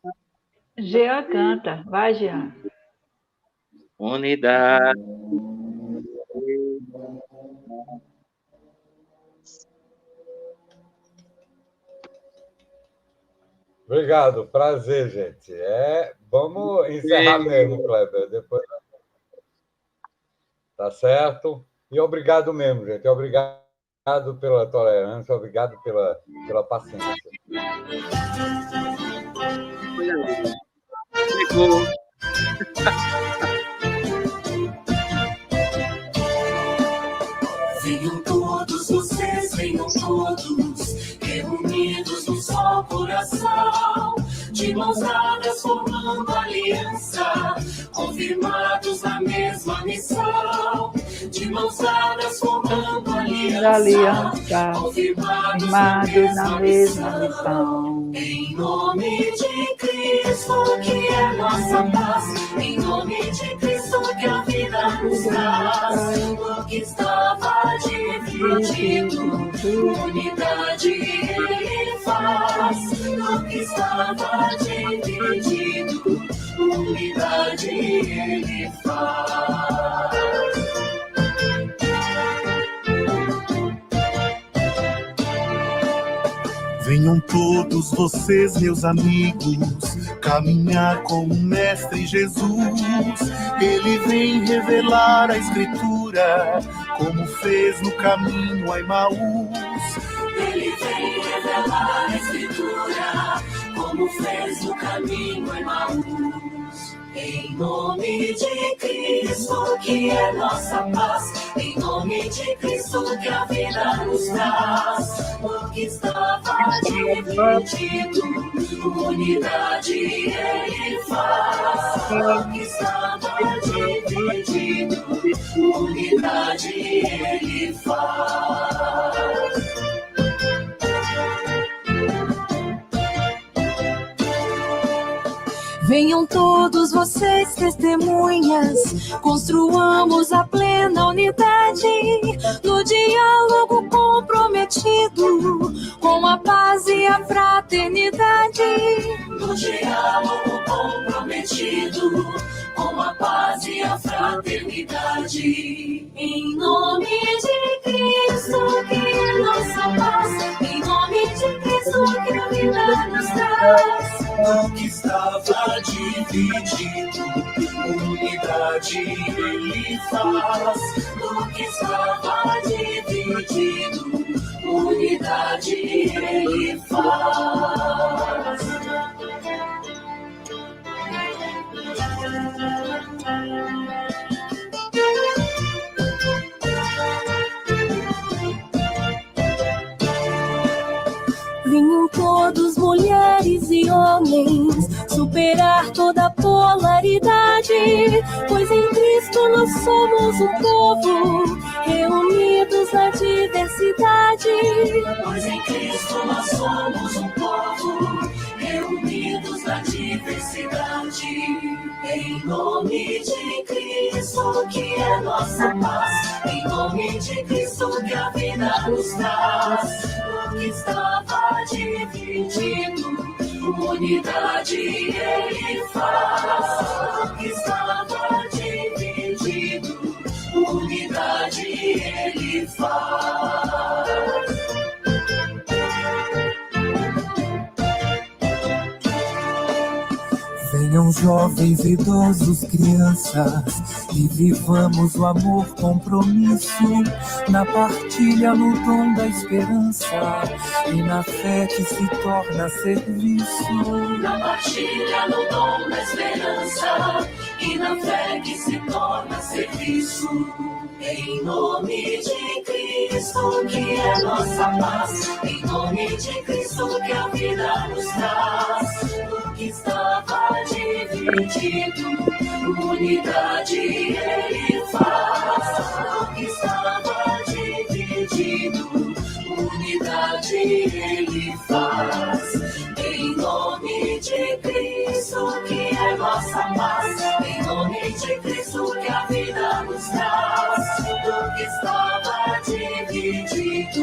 Jean canta, vai, Jean.
unidade.
Obrigado, prazer, gente. Vamos encerrar mesmo, Kleber. Depois tá certo. E obrigado mesmo, gente. Obrigado pela tolerância, obrigado pela paciência.
Venham todos vocês, venham todos, reunidos num só coração, de mãos dadas formando aliança, confirmados na mesma missão. De mãos dadas formando aliança, confirmados na mesma missão. Em nome de Cristo, que é nossa paz, em nome de Cristo, que a vida nos traz. O que estava dividido, unidade Ele faz. O que estava dividido, unidade Ele faz.
Venham todos vocês, meus amigos, caminhar com o Mestre Jesus. Ele vem revelar a Escritura, como fez no caminho a Emaús.
Ele vem revelar a Escritura, como fez no caminho a Emaús. Em nome de Cristo, que é nossa paz, em nome de Cristo, que a vida nos traz. O que estava dividido, unidade Ele faz. O que estava dividido, unidade Ele faz.
Venham todos vocês, testemunhas, construamos a plena unidade, no diálogo comprometido, com a paz e a fraternidade.
No diálogo comprometido, com a paz e a fraternidade. Em nome de Cristo, que é nossa paz, em nome de Cristo, que a vida nos traz. O que estava dividido, unidade Ele faz. O que estava dividido, unidade Ele faz.
Venham todos, mulheres e homens, superar toda polaridade, pois em Cristo nós somos um povo, reunidos na diversidade.
Pois em Cristo nós somos um povo, reunidos na diversidade. Em nome de Cristo, que é nossa paz, em nome de Cristo, que a vida nos traz. O que estava dividido, unidade Ele faz. O que estava dividido, unidade Ele faz.
Venham jovens, idosos, crianças, e vivamos o amor, compromisso, na partilha, no dom da esperança, e na fé que se torna serviço.
Na partilha, no dom da esperança, e na fé que se torna serviço. Em nome de Cristo, que é nossa paz, em nome de Cristo, que a vida nos traz. O que estava dividido, unidade Ele faz. O que estava dividido, unidade Ele faz. Em nome de Cristo, que é nossa paz, em nome de Cristo, que a vida nos traz. O que estava dividido,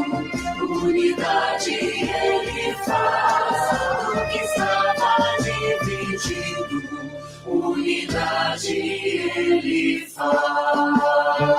unidade Ele faz. O que estava dividido, unidade Ele faz.